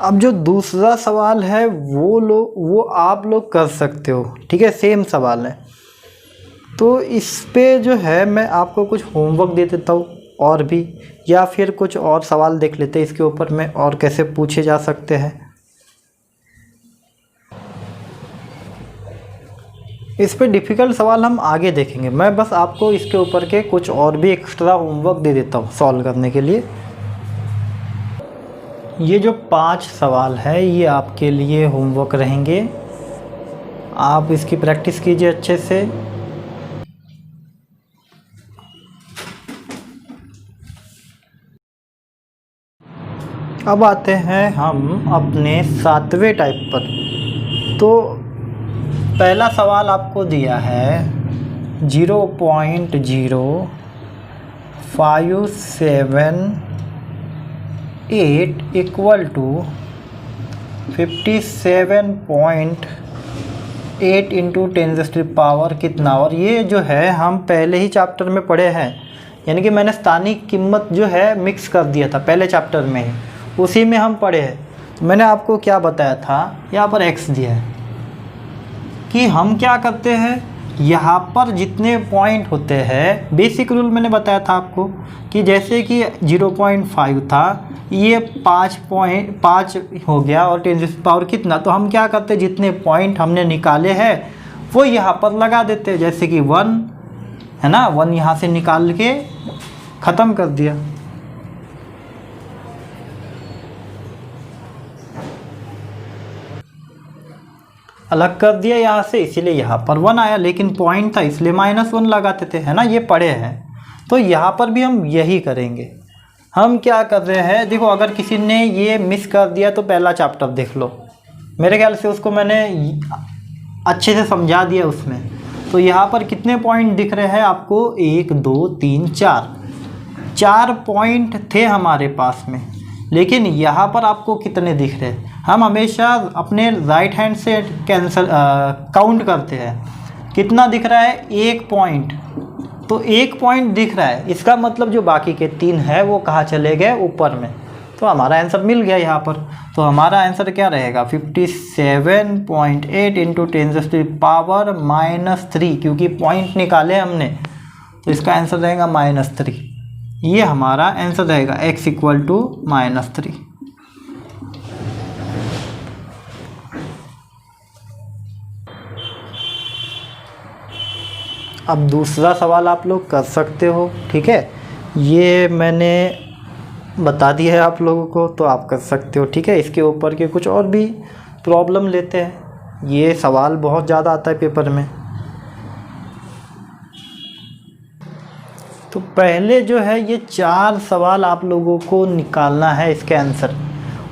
अब जो दूसरा सवाल है वो आप लोग कर सकते हो, ठीक है, सेम सवाल है। तो इस पे जो है मैं आपको कुछ होमवर्क दे देता हूँ और भी, या फिर कुछ और सवाल देख लेते हैं इसके ऊपर में और कैसे पूछे जा सकते हैं। इस पे डिफ़िकल्ट सवाल हम आगे देखेंगे, मैं बस आपको इसके ऊपर के कुछ और भी एक्स्ट्रा होमवर्क दे देता हूँ सॉल्व करने के लिए। ये जो 5 सवाल है ये आपके लिए होमवर्क रहेंगे, आप इसकी प्रैक्टिस कीजिए अच्छे से। अब आते हैं हम अपने 7वें टाइप पर। तो पहला सवाल आपको दिया है 0.0578 इक्वल टू 57.8 इंटू 10⁻⁴ कितना। और ये जो है हम पहले ही चैप्टर में पढ़े हैं, यानी कि मैंने स्थानिक कीमत जो है मिक्स कर दिया था पहले चैप्टर में ही, उसी में हम पढ़े हैं। तो मैंने आपको क्या बताया था, यहाँ पर x दिया है कि हम क्या करते हैं, यहाँ पर जितने पॉइंट होते हैं, बेसिक रूल मैंने बताया था आपको कि जैसे कि 0.5 था, ये 5 हो गया और 10⁻⁴ कितना, तो हम क्या करते हैं जितने पॉइंट हमने निकाले हैं वो यहाँ पर लगा देते हैं। जैसे कि 1 है ना, 1 यहाँ से निकाल के ख़त्म कर दिया। अलग कर दिया यहाँ से, इसीलिए यहाँ पर 1 आया, लेकिन पॉइंट था इसलिए -1 लगाते थे, है ना, ये पढ़े हैं। तो यहाँ पर भी हम यही करेंगे। हम क्या कर रहे हैं, देखो अगर किसी ने ये मिस कर दिया तो पहला चैप्टर देख लो, मेरे ख्याल से उसको मैंने अच्छे से समझा दिया उसमें। तो यहाँ पर कितने पॉइंट दिख रहे हैं आपको, 1 2 3 4 पॉइंट थे हमारे पास में, लेकिन यहाँ पर आपको कितने दिख रहे हैं। हम हमेशा अपने राइट हैंड से काउंट करते हैं, कितना दिख रहा है, 1 पॉइंट। तो 1 पॉइंट दिख रहा है, इसका मतलब जो बाकी के 3 है वो कहाँ चले गए, ऊपर में। तो हमारा आंसर मिल गया यहाँ पर। तो हमारा आंसर क्या रहेगा, 57.8 इंटू 10⁻⁻3, क्योंकि पॉइंट निकाले हमने, तो इसका आंसर रहेगा -3। ये हमारा आंसर रहेगा x इक्वल टू -3। अब दूसरा सवाल आप लोग कर सकते हो, ठीक है, ये मैंने बता दिया है आप लोगों को, तो आप कर सकते हो, ठीक है। इसके ऊपर के कुछ और भी प्रॉब्लम लेते हैं, ये सवाल बहुत ज़्यादा आता है पेपर में। तो पहले जो है ये 4 सवाल आप लोगों को निकालना है इसके आंसर,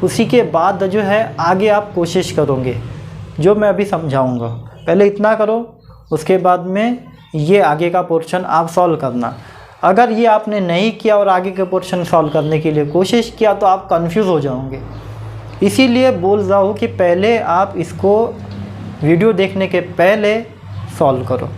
उसी के बाद जो है आगे आप कोशिश करोगे जो मैं अभी समझाऊंगा। पहले इतना करो, उसके बाद में ये आगे का पोर्शन आप सॉल्व करना। अगर ये आपने नहीं किया और आगे के पोर्शन सॉल्व करने के लिए कोशिश किया तो आप कंफ्यूज हो जाओगे। इसीलिए बोल रहा हूँ कि पहले आप इसको वीडियो देखने के पहले सॉल्व करो।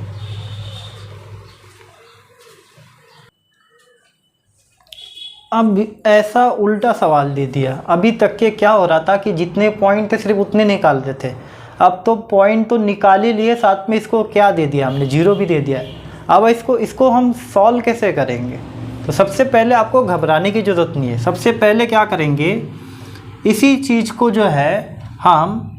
अब ऐसा उल्टा सवाल दे दिया, अभी तक के क्या हो रहा था कि जितने पॉइंट थे सिर्फ उतने निकालते थे, अब तो पॉइंट तो निकाल ही लिए, साथ में इसको क्या दे दिया हमने, 0 भी दे दिया। अब इसको हम सॉल्व कैसे करेंगे। तो सबसे पहले आपको घबराने की ज़रूरत नहीं है। सबसे पहले क्या करेंगे, इसी चीज़ को जो है हम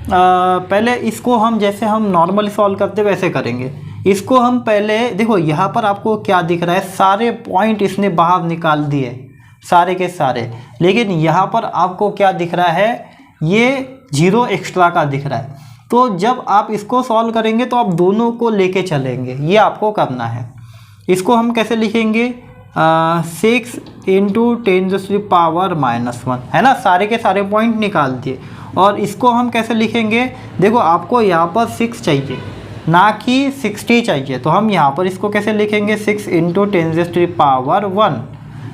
पहले इसको हम जैसे हम नॉर्मली सॉल्व करते वैसे करेंगे। इसको हम पहले देखो, यहाँ पर आपको क्या दिख रहा है, सारे पॉइंट इसने बाहर निकाल दिए सारे के सारे, लेकिन यहाँ पर आपको क्या दिख रहा है, ये 0 एक्स्ट्रा का दिख रहा है। तो जब आप इसको सॉल्व करेंगे तो आप दोनों को लेके चलेंगे, ये आपको करना है। इसको हम कैसे लिखेंगे, 6 इंटू 10⁻⁻1 है ना, सारे के सारे पॉइंट निकाल दिए। और इसको हम कैसे लिखेंगे, देखो आपको यहाँ पर 6 चाहिए ना कि 60 चाहिए, तो हम यहाँ पर इसको कैसे लिखेंगे, 6 इंटू 10⁻1,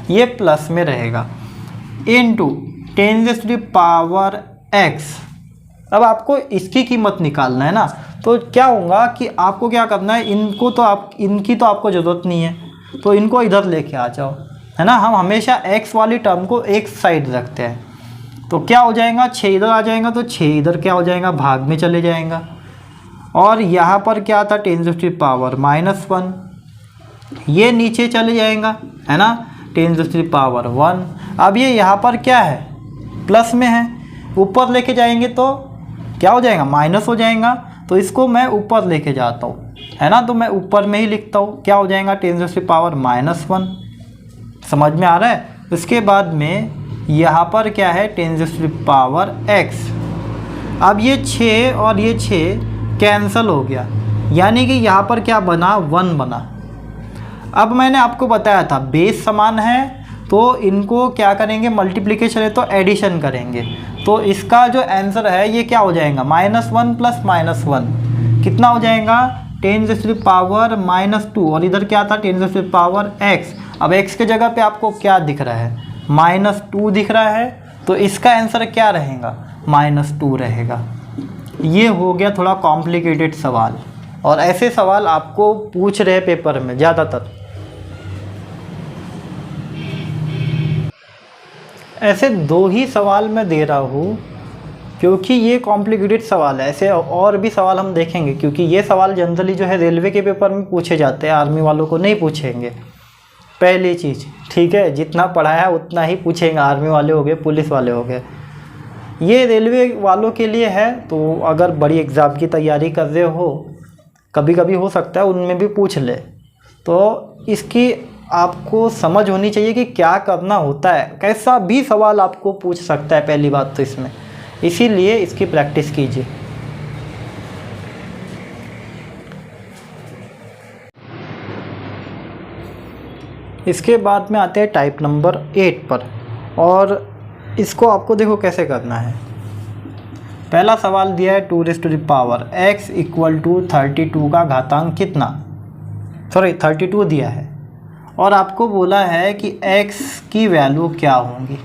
ये प्लस में रहेगा, इंटू 10⁻x। अब आपको इसकी कीमत निकालना है ना, तो क्या होगा कि आपको क्या करना है, इनकी तो आपको ज़रूरत नहीं है, तो इनको इधर लेके आ जाओ, है ना। हम हमेशा x वाली टर्म को एक साइड रखते हैं, तो क्या हो जाएगा, 6 इधर आ जाएगा, तो 6 इधर क्या हो जाएगा, भाग में चले जाएगा। और यहाँ पर क्या था 10⁻⁻1, ये नीचे चले जाएगा है ना 10⁻1। अब ये यहाँ पर क्या है प्लस में है, ऊपर लेके जाएंगे तो क्या हो जाएगा माइनस हो जाएगा, तो इसको मैं ऊपर लेके जाता हूँ है ना, तो मैं ऊपर में ही लिखता हूँ क्या हो जाएगा 10⁻⁻1। समझ में आ रहा है। उसके बाद में यहाँ पर क्या है 10⁻x। अब ये 6 और ये 6 कैंसिल हो गया, यानी कि यहाँ पर क्या बना 1 बना। अब मैंने आपको बताया था बेस समान है तो इनको क्या करेंगे मल्टीप्लिकेशन है तो एडिशन करेंगे, तो इसका जो आंसर है ये क्या हो जाएगा -1 + -1 कितना हो जाएगा 10⁻⁻2, और इधर क्या था 10⁻x। अब x के जगह पे आपको क्या दिख रहा है -2 दिख रहा है, तो इसका आंसर क्या रहेगा -2 रहेगा। ये हो गया थोड़ा कॉम्प्लिकेटेड सवाल, और ऐसे सवाल आपको पूछ रहे पेपर में ज़्यादातर। ऐसे 2 ही सवाल मैं दे रहा हूँ क्योंकि ये कॉम्प्लिकेटेड सवाल है, ऐसे और भी सवाल हम देखेंगे क्योंकि ये सवाल जनरली जो है रेलवे के पेपर में पूछे जाते हैं, आर्मी वालों को नहीं पूछेंगे। पहली चीज़ ठीक है, जितना पढ़ाया उतना ही पूछेंगे, आर्मी वाले हो गए पुलिस वाले हो गए, ये रेलवे वालों के लिए है। तो अगर बड़ी एग्ज़ाम की तैयारी कर रहे हो, कभी कभी हो सकता है उनमें भी पूछ ले, तो इसकी आपको समझ होनी चाहिए कि क्या करना होता है, कैसा भी सवाल आपको पूछ सकता है पहली बात तो इसमें, इसीलिए इसकी प्रैक्टिस कीजिए। इसके बाद में आते हैं टाइप नंबर 8 पर, और इसको आपको देखो कैसे करना है। पहला सवाल दिया है 2x = 32 का घातांक कितना, 32 दिया है, और आपको बोला है कि x की वैल्यू क्या होंगी,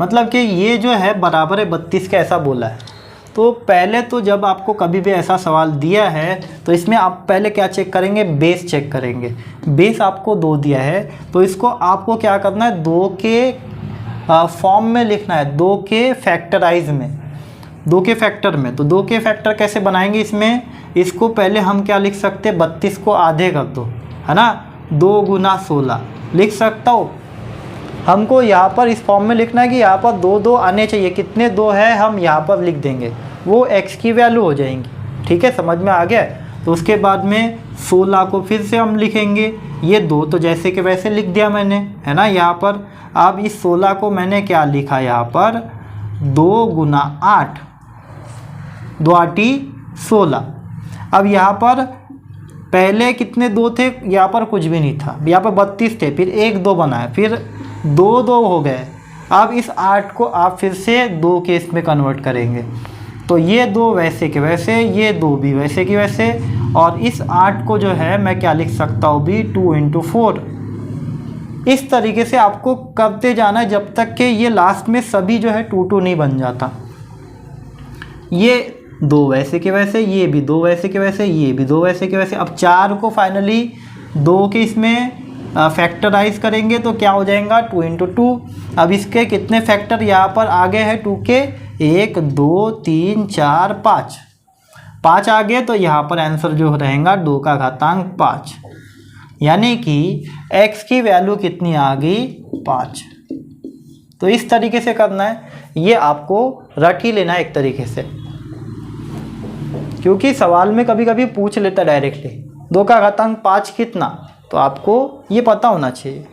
मतलब कि ये जो है बराबर है 32 का ऐसा बोला है। तो पहले तो जब आपको कभी भी ऐसा सवाल दिया है तो इसमें आप पहले क्या चेक करेंगे, बेस चेक करेंगे। बेस आपको 2 दिया है तो इसको आपको क्या करना है 2 के फॉर्म में लिखना है, 2 के फैक्टराइज में, 2 के फैक्टर में। तो 2 के फैक्टर कैसे बनाएंगे इसमें, इसको पहले हम क्या लिख सकते हैं 32 को आधे कर दो है ना, 2 × 16 लिख सकता हूँ। हमको यहाँ पर इस फॉर्म में लिखना है कि यहाँ पर 2 2 आने चाहिए, कितने 2 है हम यहाँ पर लिख देंगे, वो x की वैल्यू हो जाएंगी। ठीक है, समझ में आ गया। तो उसके बाद में 16 को फिर से हम लिखेंगे, ये 2 तो जैसे कि वैसे लिख दिया मैंने है ना यहाँ पर। अब इस 16 को मैंने क्या लिखा यहाँ पर 2 × 8, 2 8 16। अब यहाँ पर पहले कितने 2 थे, यहाँ पर कुछ भी नहीं था, यहाँ पर 32 थे, फिर 1 2 बनाया, फिर 2 2 हो गए। अब इस 8 को आप फिर से 2 के इसमें कन्वर्ट करेंगे, तो ये 2 वैसे के वैसे, ये 2 भी वैसे के वैसे, और इस 8 को जो है मैं क्या लिख सकता हूँ भी 2 × 4। इस तरीके से आपको करते जाना है जब तक कि ये लास्ट में सभी जो है 2 2 नहीं बन जाता। ये 2 वैसे के वैसे, ये भी 2 वैसे के वैसे, ये भी 2 वैसे के वैसे। अब 4 को फाइनली 2 के इसमें फैक्टराइज करेंगे तो क्या हो जाएगा 2 × 2। अब इसके कितने फैक्टर यहाँ पर आ गए हैं 2 के, 1 2 3 4 5 आ गए, तो यहाँ पर आंसर जो रहेगा 2 का घातांक 5, यानी कि x की वैल्यू कितनी आ गई 5। तो इस तरीके से करना है, ये आपको रट ही लेना है एक तरीके से, क्योंकि सवाल में कभी कभी पूछ लेता डायरेक्टली 2 का घातांक 5 कितना, तो आपको ये पता होना चाहिए।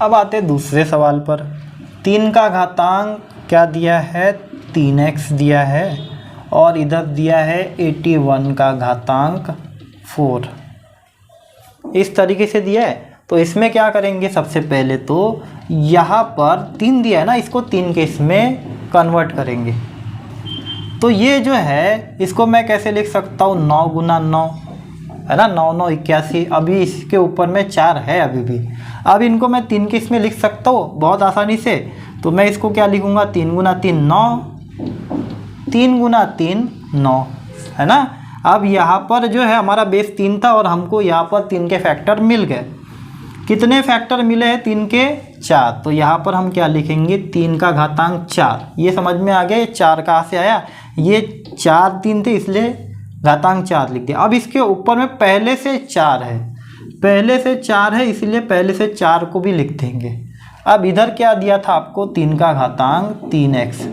अब आते हैं दूसरे सवाल पर। 3 का घातांक क्या दिया है 3x दिया है, और इधर दिया है 81 का घातांक 4, इस तरीके से दिया है। तो इसमें क्या करेंगे, सबसे पहले तो यहाँ पर 3 दिया है ना, इसको 3 के इसमें कन्वर्ट करेंगे। तो ये जो है इसको मैं कैसे लिख सकता हूँ 9 × 9 है ना, 9 9 81। अभी इसके ऊपर में 4 है अभी भी, अब इनको मैं 3 के इसमें लिख सकता हूँ बहुत आसानी से। तो मैं इसको क्या लिखूँगा 3 × 3 9, 3 × 3 9 है ना। अब यहाँ पर जो है हमारा बेस 3 था और हमको यहाँ पर 3 के फैक्टर मिल गए, कितने फैक्टर मिले हैं 3 के 4, तो यहाँ पर हम क्या लिखेंगे 3 का घातांक 4। ये समझ में आ गया, ये 4 कहाँ से आया, ये 4 3 थे इसलिए घातांक 4 लिख दिया। अब इसके ऊपर में पहले से 4 है, पहले से 4 है इसलिए पहले से 4 को भी लिख देंगे। अब इधर क्या दिया था आपको 3 का घातांक 3x।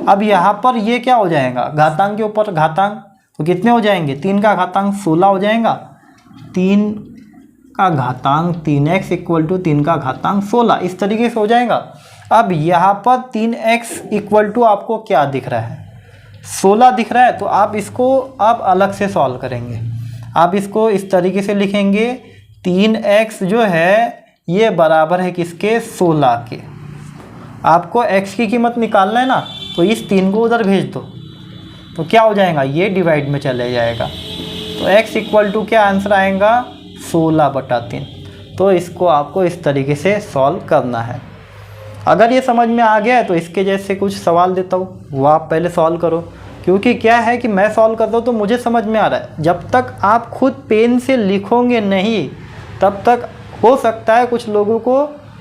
अब यहाँ पर ये क्या हो जाएगा, घातांक के ऊपर घातांक, तो कितने हो जाएंगे 3 का घातांक 16 हो जाएगा। 3 का घातांक 3x इक्वल टू 3 का घातांक 16, इस तरीके से हो जाएगा। अब यहाँ पर 3x इक्वल टू आपको क्या दिख रहा है 16 दिख रहा है, तो आप इसको अब अलग से सॉल्व करेंगे। आप इसको इस तरीके से लिखेंगे 3x जो है ये बराबर है किसके 16 के। आपको x की कीमत निकालना है ना, तो इस 3 को उधर भेज दो तो क्या हो जाएगा, ये डिवाइड में चले जाएगा। तो x इक्वल टू क्या आंसर आएगा 16/3। तो इसको आपको इस तरीके से सॉल्व करना है। अगर ये समझ में आ गया है तो इसके जैसे कुछ सवाल देता हूँ, वो आप पहले सॉल्व करो, क्योंकि क्या है कि मैं सॉल्व करता हूँ तो मुझे समझ में आ रहा है। जब तक आप खुद पेन से लिखोगे नहीं तब तक हो सकता है कुछ लोगों को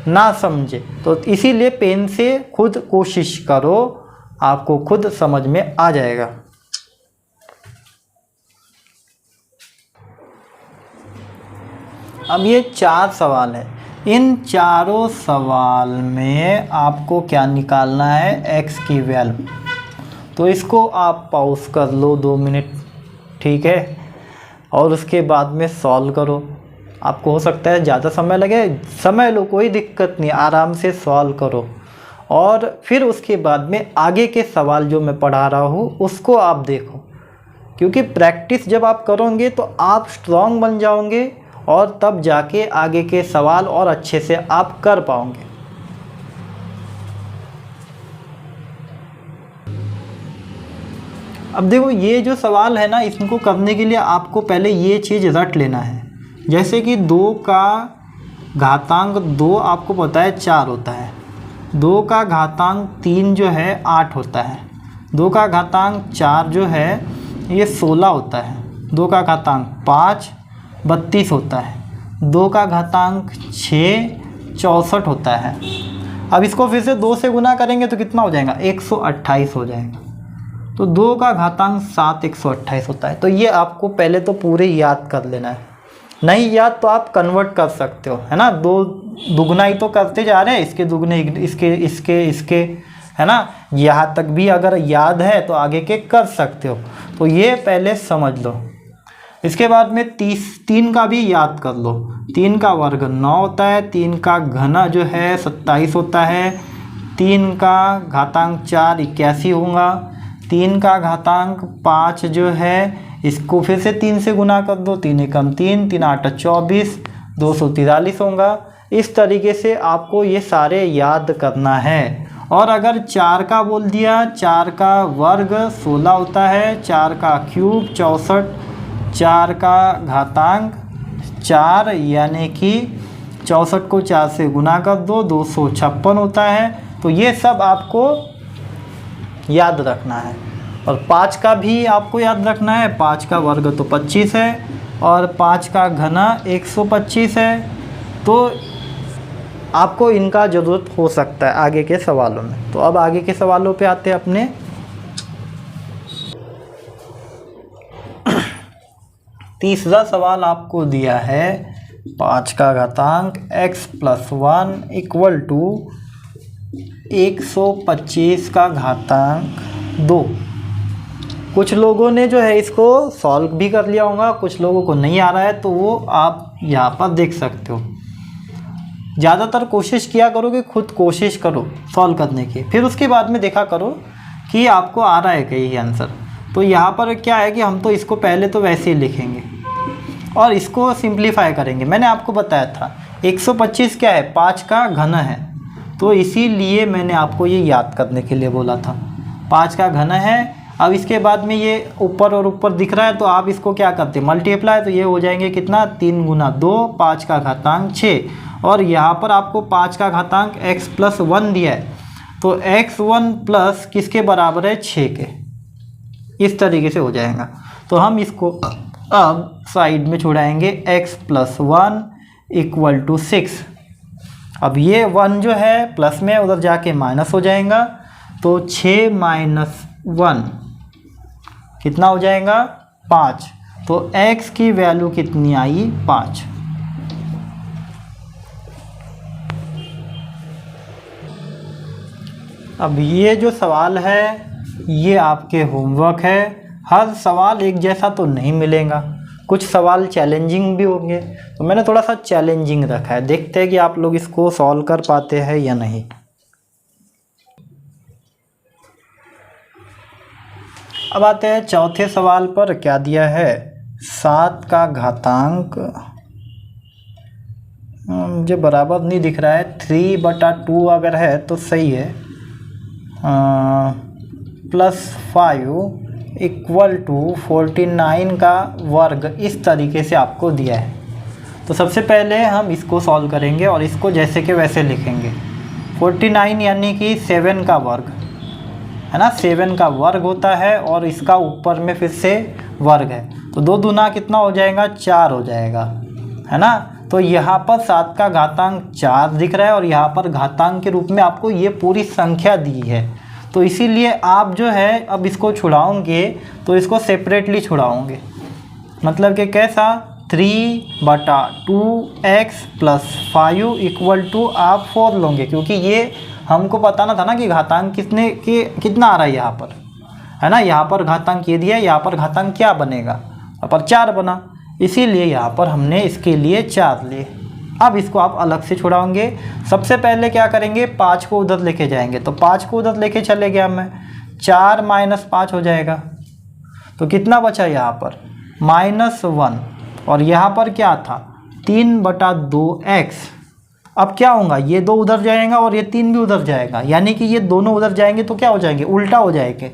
ना समझे, तो इसीलिए पेन से खुद कोशिश करो, आपको खुद समझ में आ जाएगा। अब ये 4 सवाल है, इन चारों सवाल में आपको क्या निकालना है x की वैल्यू। तो इसको आप पॉज कर लो 2 मिनट, ठीक है, और उसके बाद में सॉल्व करो। आपको हो सकता है ज़्यादा समय लगे, समय लो, कोई दिक्कत नहीं, आराम से सॉल्व करो। और फिर उसके बाद में आगे के सवाल जो मैं पढ़ा रहा हूँ उसको आप देखो, क्योंकि प्रैक्टिस जब आप करोगे तो आप स्ट्रॉन्ग बन जाओगे और तब जाके आगे के सवाल और अच्छे से आप कर पाओगे। अब देखो ये जो सवाल है ना, इसको करने के लिए आपको पहले ये चीज़ रट लेना है। जैसे कि 2 का घातांक 2 आपको पता है 4 होता है, 2 का घातांक 3 जो है 8 होता है, 2 का घातांक 4 जो है ये 16 होता है, 2 का घातांक 5 32 होता है, 2 का घातांक 6 64 होता है। अब इसको फिर से 2 से गुना करेंगे तो कितना हो जाएगा 128 हो जाएगा। तो 2 का घातांक 7 128 होता है। तो ये आपको पहले तो पूरे याद कर लेना है, नहीं याद तो आप कन्वर्ट कर सकते हो, है ना। 2 दुगना ही तो करते जा रहे हैं, इसके दुगने इसके है ना। यहाँ तक भी अगर याद है तो आगे के कर सकते हो, तो ये पहले समझ लो। इसके बाद में 3 का भी याद कर लो। 3 का वर्ग 9 होता है, 3 का घना जो है 27 होता है, 3 का घातांक 4 81 होगा, 3 का घातांक 5 जो है इसको फिर से 3 से गुना कर दो, 3 एकम 3 3 8 24 243 होगा। इस तरीके से आपको ये सारे याद करना है। और अगर 4 का बोल दिया, 4 का वर्ग 16 होता है, 4 का क्यूब 64, 4 का घातांक 4 यानी कि 64 को 4 से गुना कर दो 256 होता है। तो ये सब आपको याद रखना है। और 5 का भी आपको याद रखना है, 5 का वर्ग तो 25 है और 5 का घना 125 है। तो आपको इनका ज़रूरत हो सकता है आगे के सवालों में। तो अब आगे के सवालों पे आते हैं अपने। तीसरा सवाल आपको दिया है 5 का घातांक x + 1 इक्वल टू 125 का घातांक 2। कुछ लोगों ने जो है इसको सॉल्व भी कर लिया होगा, कुछ लोगों को नहीं आ रहा है, तो वो आप यहाँ पर देख सकते हो। ज़्यादातर कोशिश किया करो कि खुद कोशिश करो सॉल्व करने की, फिर उसके बाद में देखा करो कि आपको आ रहा है कहीं आंसर। तो यहाँ पर क्या है कि हम तो इसको पहले तो वैसे ही लिखेंगे और इसको सिंप्लीफाई करेंगे। मैंने आपको बताया था 125 क्या है 5 का घन है, तो इसीलिए मैंने आपको ये याद करने के लिए बोला था 5 का घन है। अब इसके बाद में ये ऊपर और ऊपर दिख रहा है, तो आप इसको क्या करते हैं मल्टीप्लाई, तो ये हो जाएंगे कितना 3 गुना 2 5 का घातांक 6। और यहाँ पर आपको 5 का घातांक x + 1 दिया है, तो x1 प्लस किसके बराबर है 6 के। इस तरीके से हो जाएगा। तो हम इसको अब साइड में छुड़ाएंगे, x + 1 इक्वल टू 6। अब ये 1 जो है प्लस में उधर जाके माइनस हो जाएगा, तो 6 माइनस 1 कितना हो जाएगा 5। तो x की वैल्यू कितनी आई 5। अब ये जो सवाल है ये आपके होमवर्क है। हर सवाल एक जैसा तो नहीं मिलेगा, कुछ सवाल चैलेंजिंग भी होंगे, तो मैंने थोड़ा सा चैलेंजिंग रखा है। देखते हैं कि आप लोग इसको सॉल्व कर पाते हैं या नहीं। अब आते हैं चौथे सवाल पर। क्या दिया है, 7 का घातांक, मुझे बराबर नहीं दिख रहा है, 3/2 अगर है तो सही है, +5 इक्वल टू 49 का वर्ग, इस तरीके से आपको दिया है। तो सबसे पहले हम इसको सॉल्व करेंगे और इसको जैसे के वैसे लिखेंगे। 49 यानी कि 7 का वर्ग है ना, 7 का वर्ग होता है और इसका ऊपर में फिर से वर्ग है, तो 2 दूना कितना हो जाएगा 4 हो जाएगा, है ना। तो यहाँ पर 7 का घातांक 4 दिख रहा है और यहाँ पर घातांक के रूप में आपको ये पूरी संख्या दी है, तो इसीलिए आप जो है अब इसको छुड़ाओगे तो इसको सेपरेटली छुड़ाओगे। मतलब कि कैसा, 3/2x + 5 इक्वल टू आप 4 लोगे, क्योंकि ये हमको बताना था ना कि घातांक कितना आ रहा है यहाँ पर, है ना। यहाँ पर घातांक ये दिया है, यहाँ पर घातांक क्या बनेगा, यहाँ पर 4 बना, इसीलिए यहाँ पर हमने इसके लिए 4 लिए। अब इसको आप अलग से छुड़ाओगे। सबसे पहले क्या करेंगे, 5 को उधर लेके जाएंगे, तो 5 को उधर लेके चले गया मैं, 4 - 5 हो जाएगा, तो कितना बचा यहाँ पर -1, और यहाँ पर क्या था 3/2x। अब क्या होगा, ये 2 उधर जाएगा और ये 3 भी उधर जाएगा, यानी कि ये दोनों उधर जाएंगे तो क्या हो जाएंगे, उल्टा हो जाएंगे,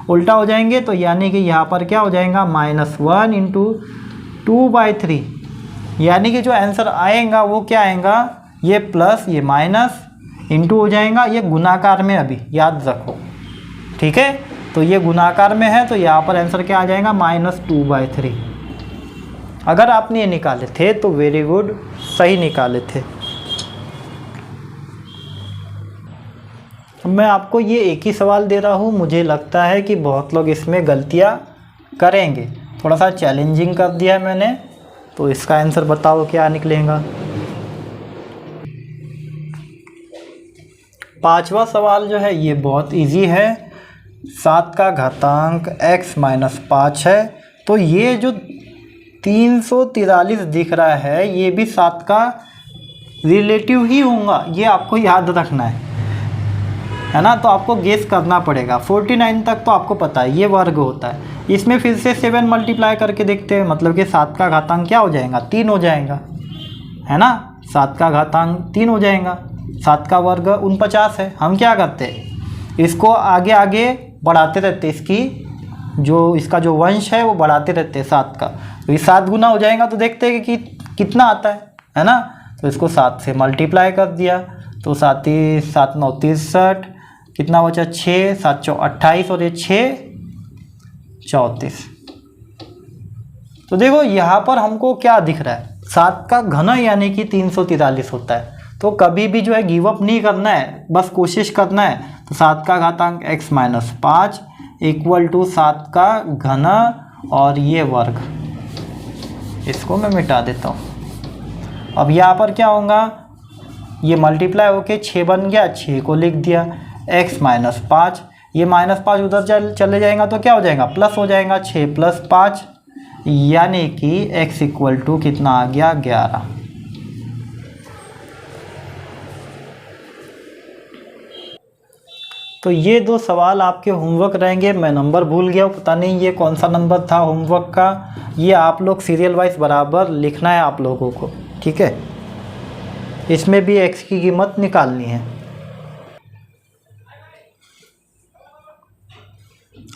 उल्टा हो जाएंगे। तो यानी कि यहाँ पर क्या हो जाएगा -1 × 2/3, यानी कि जो आंसर आएगा वो क्या आएगा, ये प्लस ये माइनस इंटू हो जाएगा, ये गुणाकार में अभी याद रखो, ठीक है। तो ये गुणाकार में है, तो यहाँ पर आंसर क्या आ जाएगा -2/3। अगर आपने ये निकाले थे तो वेरी गुड, सही निकाले थे। मैं आपको ये एक ही सवाल दे रहा हूँ, मुझे लगता है कि बहुत लोग इसमें गलतियाँ करेंगे, थोड़ा सा चैलेंजिंग कर दिया है मैंने, तो इसका आंसर बताओ क्या निकलेगा। 5वां सवाल जो है ये बहुत इजी है। 7 का घातांक x - 5 है, तो ये जो 343 दिख रहा है ये भी 7 का रिलेटिव ही होगा, ये आपको याद रखना है ना। तो आपको गेस करना पड़ेगा। 49 तक तो आपको पता है ये वर्ग होता है, इसमें फिर से 7 मल्टीप्लाई करके देखते हैं, मतलब कि 7 का घातांक क्या हो जाएगा 3 हो जाएगा, है ना। 7 का घातांक 3 हो जाएगा, 7 का वर्ग 49 है। हम क्या करते हैं, इसको आगे आगे बढ़ाते रहते, इसका जो वंश है वो बढ़ाते रहते हैं 7 का, तो ये 7 गुना हो जाएगा, तो देखते हैं कि कितना आता है ना। तो इसको 7 से मल्टीप्लाई कर दिया, तो 7 7 9 63, कितना बचा 6 7 4 28 और ये 6 34। तो देखो यहाँ पर हमको क्या दिख रहा है, 7 का घन यानी कि 343 होता है। तो कभी भी जो है गिव अप नहीं करना है, बस कोशिश करना है। तो 7 का घातांक x - 5 इक्वल टू 7 का घन और ये वर्ग, इसको मैं मिटा देता हूँ। अब यहाँ पर क्या होगा, ये मल्टीप्लाई होके 6 बन गया, 6 को लिख दिया, x - 5, ये -5 उधर चले जाएगा तो क्या हो जाएगा प्लस हो जाएगा, 6 + 5, यानी कि x इक्वल टू कितना आ गया 11। तो ये 2 सवाल आपके होमवर्क रहेंगे। मैं नंबर भूल गया, पता नहीं ये कौन सा नंबर था होमवर्क का, ये आप लोग सीरियल वाइज बराबर लिखना है आप लोगों को, ठीक है। इसमें भी x की कीमत निकालनी है।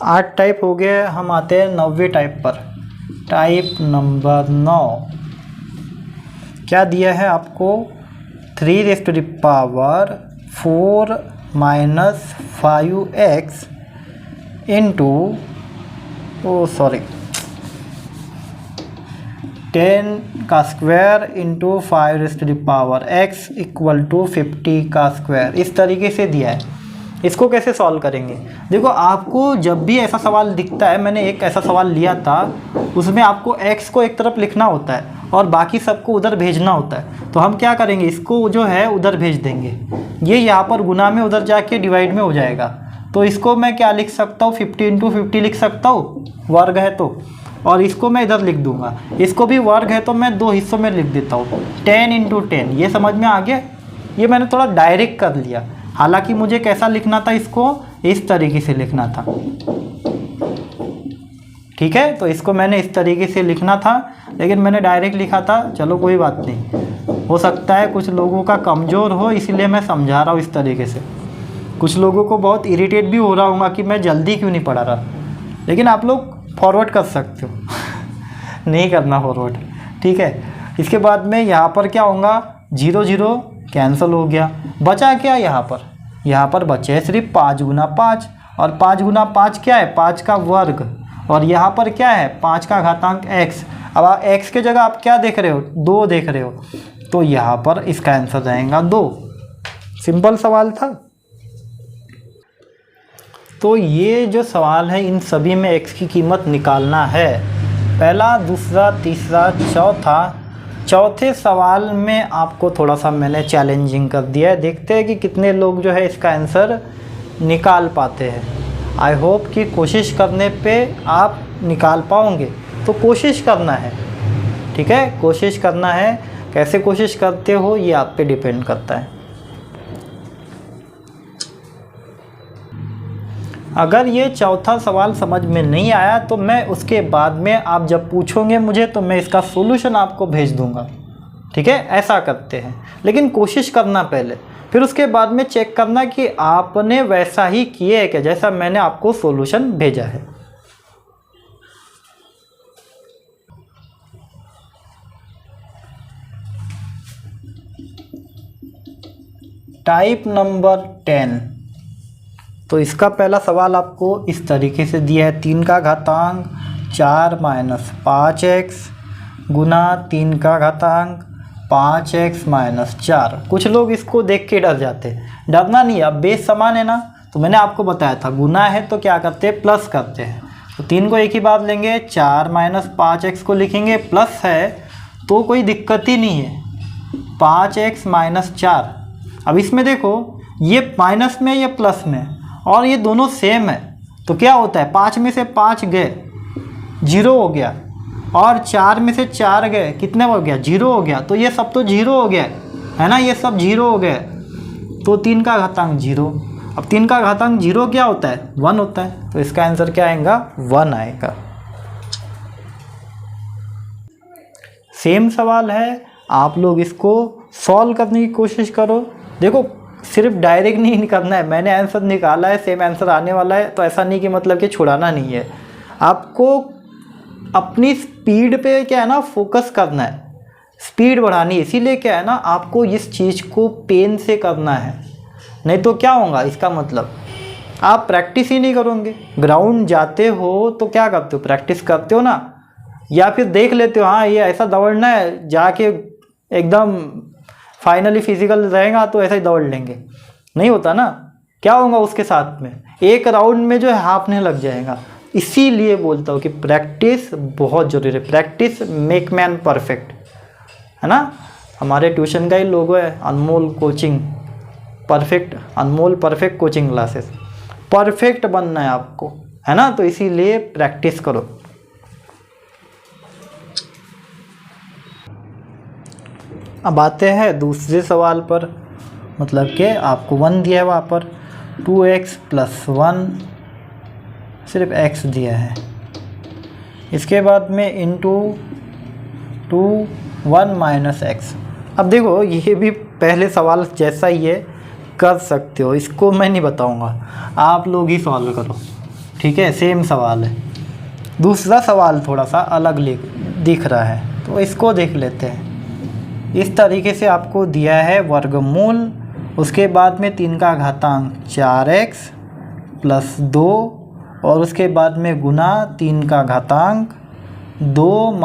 8 टाइप हो गए, हम आते हैं 9वें टाइप पर। टाइप नंबर 9 क्या दिया है आपको, 3⁴ - 5x इंटू 10 का square into 5⁻x equal to 50 का स्क्वायर, इस तरीके से दिया है। इसको कैसे सॉल्व करेंगे? देखो, आपको जब भी ऐसा सवाल दिखता है, मैंने एक ऐसा सवाल लिया था, उसमें आपको x को एक तरफ लिखना होता है और बाकी सबको उधर भेजना होता है। तो हम क्या करेंगे, इसको जो है उधर भेज देंगे, ये यहाँ पर गुना में उधर जाके डिवाइड में हो जाएगा। तो इसको मैं क्या लिख सकता हूँ, 50 इंटू 50 लिख सकता हूँ, वर्ग है तो, और इसको मैं इधर लिख दूंगा, इसको भी वर्ग है तो मैं 2 हिस्सों में लिख देता हूँ, 10 इंटू 10। ये समझ में आ गया? ये मैंने थोड़ा डायरेक्ट कर लिया, हालांकि मुझे कैसा लिखना था, इसको इस तरीके से लिखना था। ठीक है, तो इसको मैंने इस तरीके से लिखना था, लेकिन मैंने डायरेक्ट लिखा था। चलो कोई बात नहीं, हो सकता है कुछ लोगों का कमज़ोर हो, इसीलिए मैं समझा रहा हूँ इस तरीके से। कुछ लोगों को बहुत इरिटेट भी हो रहा होगा कि मैं जल्दी क्यों नहीं पढ़ा रहा, लेकिन आप लोग फॉरवर्ड कर सकते हो नहीं करना फॉरवर्ड, ठीक है। इसके बाद में यहाँ पर क्या होगा, 0 0 कैंसिल हो गया, बचा क्या यहाँ पर? यहाँ पर बचे सिर्फ 5 गुना 5, और 5 गुना 5 क्या है, 5 का वर्ग, और यहाँ पर क्या है, 5 का घातांक x। अब x के जगह आप क्या देख रहे हो, 2 देख रहे हो, तो यहाँ पर इसका आंसर जाएगा 2। सिंपल सवाल था। तो ये जो सवाल है, इन सभी में x की कीमत निकालना है, पहला, दूसरा, तीसरा, चौथा। चौथे सवाल में आपको थोड़ा सा मैंने चैलेंजिंग कर दिया है, देखते हैं कि कितने लोग जो है इसका आंसर निकाल पाते हैं। आई होप कि कोशिश करने पे आप निकाल पाओगे, तो कोशिश करना है, ठीक है, कोशिश करना है। कैसे कोशिश करते हो ये आप पे डिपेंड करता है। अगर ये चौथा सवाल समझ में नहीं आया तो मैं उसके बाद में, आप जब पूछोगे मुझे, तो मैं इसका सॉल्यूशन आपको भेज दूंगा, ठीक है। ऐसा करते हैं, लेकिन कोशिश करना पहले, फिर उसके बाद में चेक करना कि आपने वैसा ही किए है क्या, जैसा मैंने आपको सॉल्यूशन भेजा है। Type number 10। तो इसका पहला सवाल आपको इस तरीके से दिया है, 3 का घातांक 4 माइनस 5x गुना 3 का घातांक 5x माइनस 4। कुछ लोग इसको देख के डर जाते हैं, डरना नहीं, अब बेस समान है ना। तो मैंने आपको बताया था, गुना है तो क्या करते हैं, प्लस करते हैं। तो 3 को एक ही बात लेंगे, 4 माइनस 5x को लिखेंगे, प्लस है तो कोई दिक्कत ही नहीं है, 5x माइनस 4। अब इसमें देखो, ये माइनस में, ये प्लस में, और ये दोनों सेम है, तो क्या होता है, 5 में से 5 गए, 0 हो गया, और 4 में से 4 गए, कितने हो गया, 0 हो गया। तो ये सब तो 0 हो गया है ना, ये सब 0 हो गए, तो 3 का घातांक 0। अब 3 का घातांक 0 क्या होता है, 1 होता है, तो इसका आंसर क्या आएगा, 1 आएगा। सेम सवाल है, आप लोग इसको सॉल्व करने की कोशिश करो। देखो, सिर्फ डायरेक्ट नहीं करना है, मैंने आंसर निकाला है, सेम आंसर आने वाला है, तो ऐसा नहीं कि मतलब कि छुड़ाना नहीं है। आपको अपनी स्पीड पे क्या है ना, फोकस करना है, स्पीड बढ़ानी है। इसीलिए क्या है ना, आपको इस चीज़ को पेन से करना है, नहीं तो क्या होगा, इसका मतलब आप प्रैक्टिस ही नहीं करोगे। ग्राउंड जाते हो तो क्या करते हो, प्रैक्टिस करते हो ना, या फिर देख लेते हो, हाँ ये ऐसा दौड़ना है, जाके एकदम फाइनली फिजिकल रहेगा तो ऐसा ही दौड़ लेंगे, नहीं होता ना। क्या होगा उसके साथ में, एक राउंड में जो है हाफने लग जाएगा। इसीलिए बोलता हूँ कि प्रैक्टिस बहुत ज़रूरी है, प्रैक्टिस मेक मैन परफेक्ट, है ना। हमारे ट्यूशन का ही लोगो है, अनमोल कोचिंग परफेक्ट, अनमोल परफेक्ट कोचिंग क्लासेस। परफेक्ट बनना है आपको, है ना, तो इसीलिए प्रैक्टिस करो। अब आते हैं दूसरे सवाल पर, मतलब कि आपको 1 दिया है वहाँ पर, 2x + 1, सिर्फ x दिया है। इसके बाद में इंटू 2 1 - x। अब देखो, ये भी पहले सवाल जैसा ही है, कर सकते हो, इसको मैं नहीं बताऊंगा, आप लोग ही सॉल्व करो, ठीक है। सेम सवाल है, दूसरा सवाल थोड़ा सा अलग दिख रहा है, तो इसको देख लेते हैं। इस तरीके से आपको दिया है वर्गमूल, उसके बाद में 3 का घातांक 4x + 2, और उसके बाद में गुना 3 का घातांक 2 -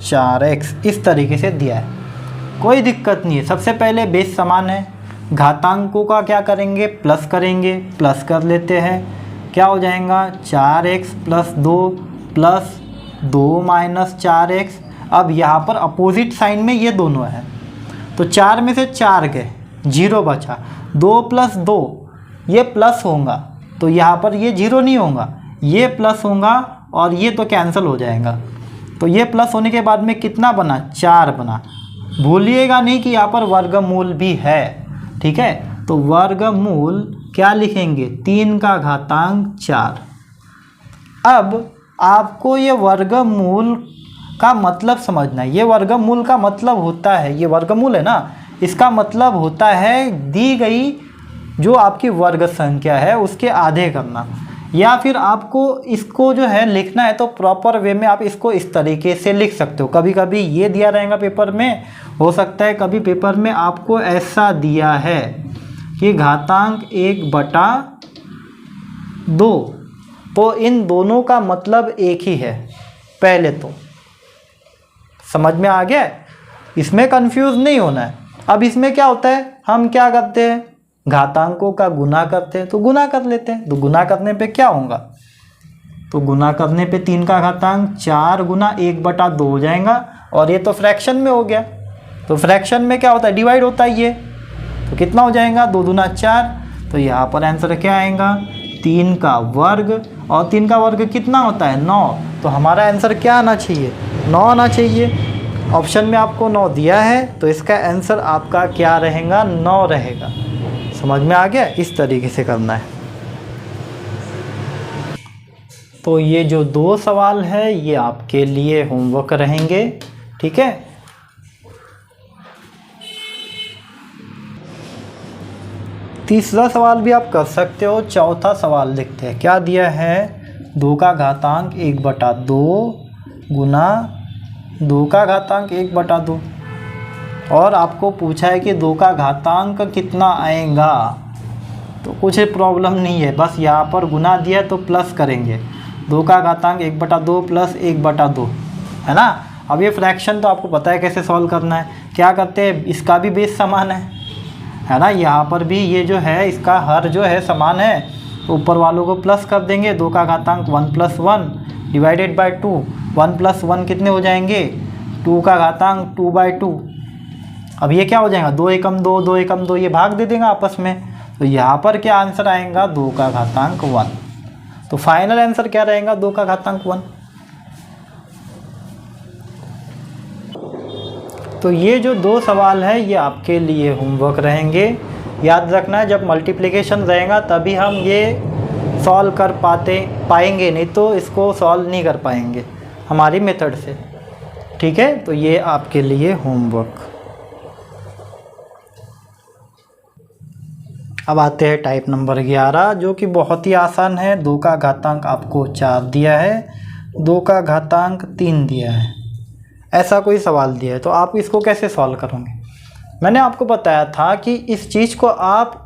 4x इस तरीके से दिया है, कोई दिक्कत नहीं है। सबसे पहले बेस समान है, घातांकों का क्या करेंगे, प्लस करेंगे, प्लस कर लेते हैं, क्या हो जाएगा 4x + 2 + 2 - 4x। अब यहाँ पर अपोजिट साइन में ये दोनों है, तो 4 में से 4 गए, 0 बचा। 2 + 2 ये प्लस होगा, तो यहाँ पर ये 0 नहीं होगा, ये प्लस होगा और ये तो कैंसिल हो जाएगा। तो ये प्लस होने के बाद में कितना बना, 4 बना। भूलिएगा नहीं कि यहाँ पर वर्गमूल भी है, ठीक है। तो वर्गमूल क्या लिखेंगे, 3 का घातांक 4। अब आपको ये वर्गमूल का मतलब समझना है। ये वर्गमूल का मतलब होता है, ये वर्गमूल है ना, इसका मतलब होता है दी गई जो आपकी वर्ग संख्या है उसके आधे करना। या फिर आपको इसको जो है लिखना है तो प्रॉपर वे में आप इसको इस तरीके से लिख सकते हो। कभी कभी ये दिया रहेगा पेपर में, हो सकता है कभी पेपर में आपको ऐसा दिया है कि घातांक 1/2, तो इन दोनों का मतलब एक ही है। पहले तो समझ में आ गया, इसमें कंफ्यूज नहीं होना है। अब इसमें क्या होता है, हम क्या करते हैं, घातांकों का गुना करते हैं, तो गुना कर लेते हैं। तो गुना करने पे क्या होगा, तो गुना करने पे 3 का घातांक 4 गुना 1/2 हो जाएगा। और ये तो फ्रैक्शन में हो गया, तो फ्रैक्शन में क्या होता है, डिवाइड होता है ये, तो कितना हो जाएगा, 2 दूना 4। तो यहाँ पर आंसर क्या आएगा, 3 का वर्ग, और 3 का वर्ग कितना होता है, 9। तो हमारा आंसर क्या आना चाहिए, 9 आना चाहिए। ऑप्शन में आपको 9 दिया है, तो इसका आंसर आपका क्या रहेगा, 9 रहेगा। समझ में आ गया, इस तरीके से करना है। तो ये जो 2 सवाल है ये आपके लिए होमवर्क रहेंगे, ठीक है। तीसरा सवाल भी आप कर सकते हो। चौथा सवाल देखते हैं, क्या दिया है, 2 का घातांक 1/2 गुना 2 का घातांक 1/2, और आपको पूछा है कि 2 का घातांक कितना आएगा। तो कुछ प्रॉब्लम नहीं है, बस यहाँ पर गुना दिया है तो प्लस करेंगे। 2 का घातांक 1/2 + 1/2 है ना। अब ये फ्रैक्शन तो आपको पता है कैसे सॉल्व करना है। क्या करते हैं, इसका भी बेस समान है ना, यहाँ पर भी ये जो है इसका हर जो है समान है, तो ऊपर वालों को प्लस कर देंगे। 2 का घातांक 1 + 1 / 2, 1 + 1 कितने हो जाएंगे, 2 का घातांक 2/2। अब ये क्या हो जाएगा, 2 एकम 2, 2 एकम 2, ये भाग दे देगा आपस में। तो यहाँ पर क्या आंसर आएगा, 2 का घातांक 1। तो फाइनल आंसर क्या रहेगा, 2 का घातांक 1। तो ये जो 2 सवाल है ये आपके लिए होमवर्क रहेंगे। याद रखना है, जब मल्टीप्लिकेशन रहेगा तभी हम ये सॉल्व कर पाएंगे, नहीं तो इसको सॉल्व नहीं कर पाएंगे हमारी मेथड से, ठीक है। तो ये आपके लिए होमवर्क। अब आते हैं टाइप नंबर 11, जो कि बहुत ही आसान है। 2 का घातांक आपको 4 दिया है, 2 का घातांक 3 दिया है, ऐसा कोई सवाल दिया है, तो आप इसको कैसे सॉल्व करोगे। मैंने आपको बताया था कि इस चीज़ को आप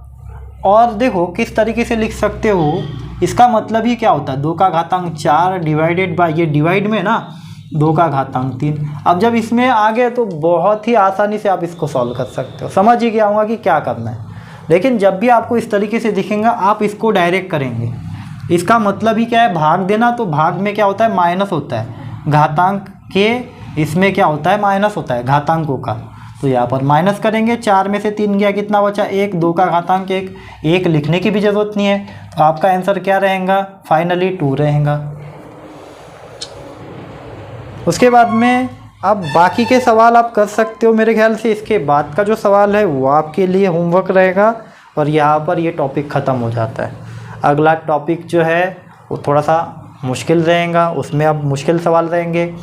और देखो किस तरीके से लिख सकते हो। इसका मतलब ही क्या होता है, 2 का घातांक 4 डिवाइडेड बाय, ये डिवाइड में ना 2 का घातांक 3। अब जब इसमें आ गए तो बहुत ही आसानी से आप इसको सॉल्व कर सकते हो, समझ ही गया होगा कि क्या करना है। लेकिन जब भी आपको इस तरीके से दिखेगा आप इसको डायरेक्ट करेंगे। इसका मतलब ही क्या है, भाग देना। तो भाग में क्या होता है, माइनस होता है, घातांक के इसमें क्या होता है, माइनस होता है घातांकों का। तो यहाँ पर माइनस करेंगे, 4 में से 3 गया, कितना बचा 1, 2 का घातांक 1, 1 लिखने की भी ज़रूरत नहीं है। तो आपका आंसर क्या रहेगा, फाइनली 2 रहेगा। उसके बाद में अब बाकी के सवाल आप कर सकते हो मेरे ख्याल से। इसके बाद का जो सवाल है वो आपके लिए होमवर्क रहेगा, और यहाँ पर ये टॉपिक ख़त्म हो जाता है। अगला टॉपिक जो है वो थोड़ा सा मुश्किल रहेगा, उसमें अब मुश्किल सवाल रहेंगे।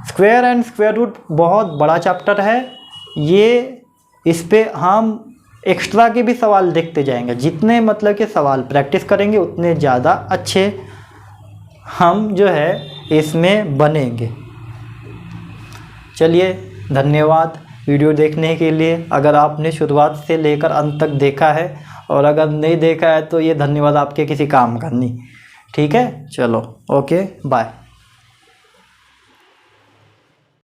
स्क्वायर एंड स्क्वायर रूट बहुत बड़ा चैप्टर है ये, इस पे हम एक्स्ट्रा के भी सवाल देखते जाएंगे। जितने मतलब के सवाल प्रैक्टिस करेंगे उतने ज़्यादा अच्छे हम जो है इसमें बनेंगे। चलिए, धन्यवाद वीडियो देखने के लिए। अगर आपने शुरुआत से लेकर अंत तक देखा है, और अगर नहीं देखा है तो ये धन्यवाद आपके किसी काम का नहीं, ठीक है। चलो, ओके, बाय।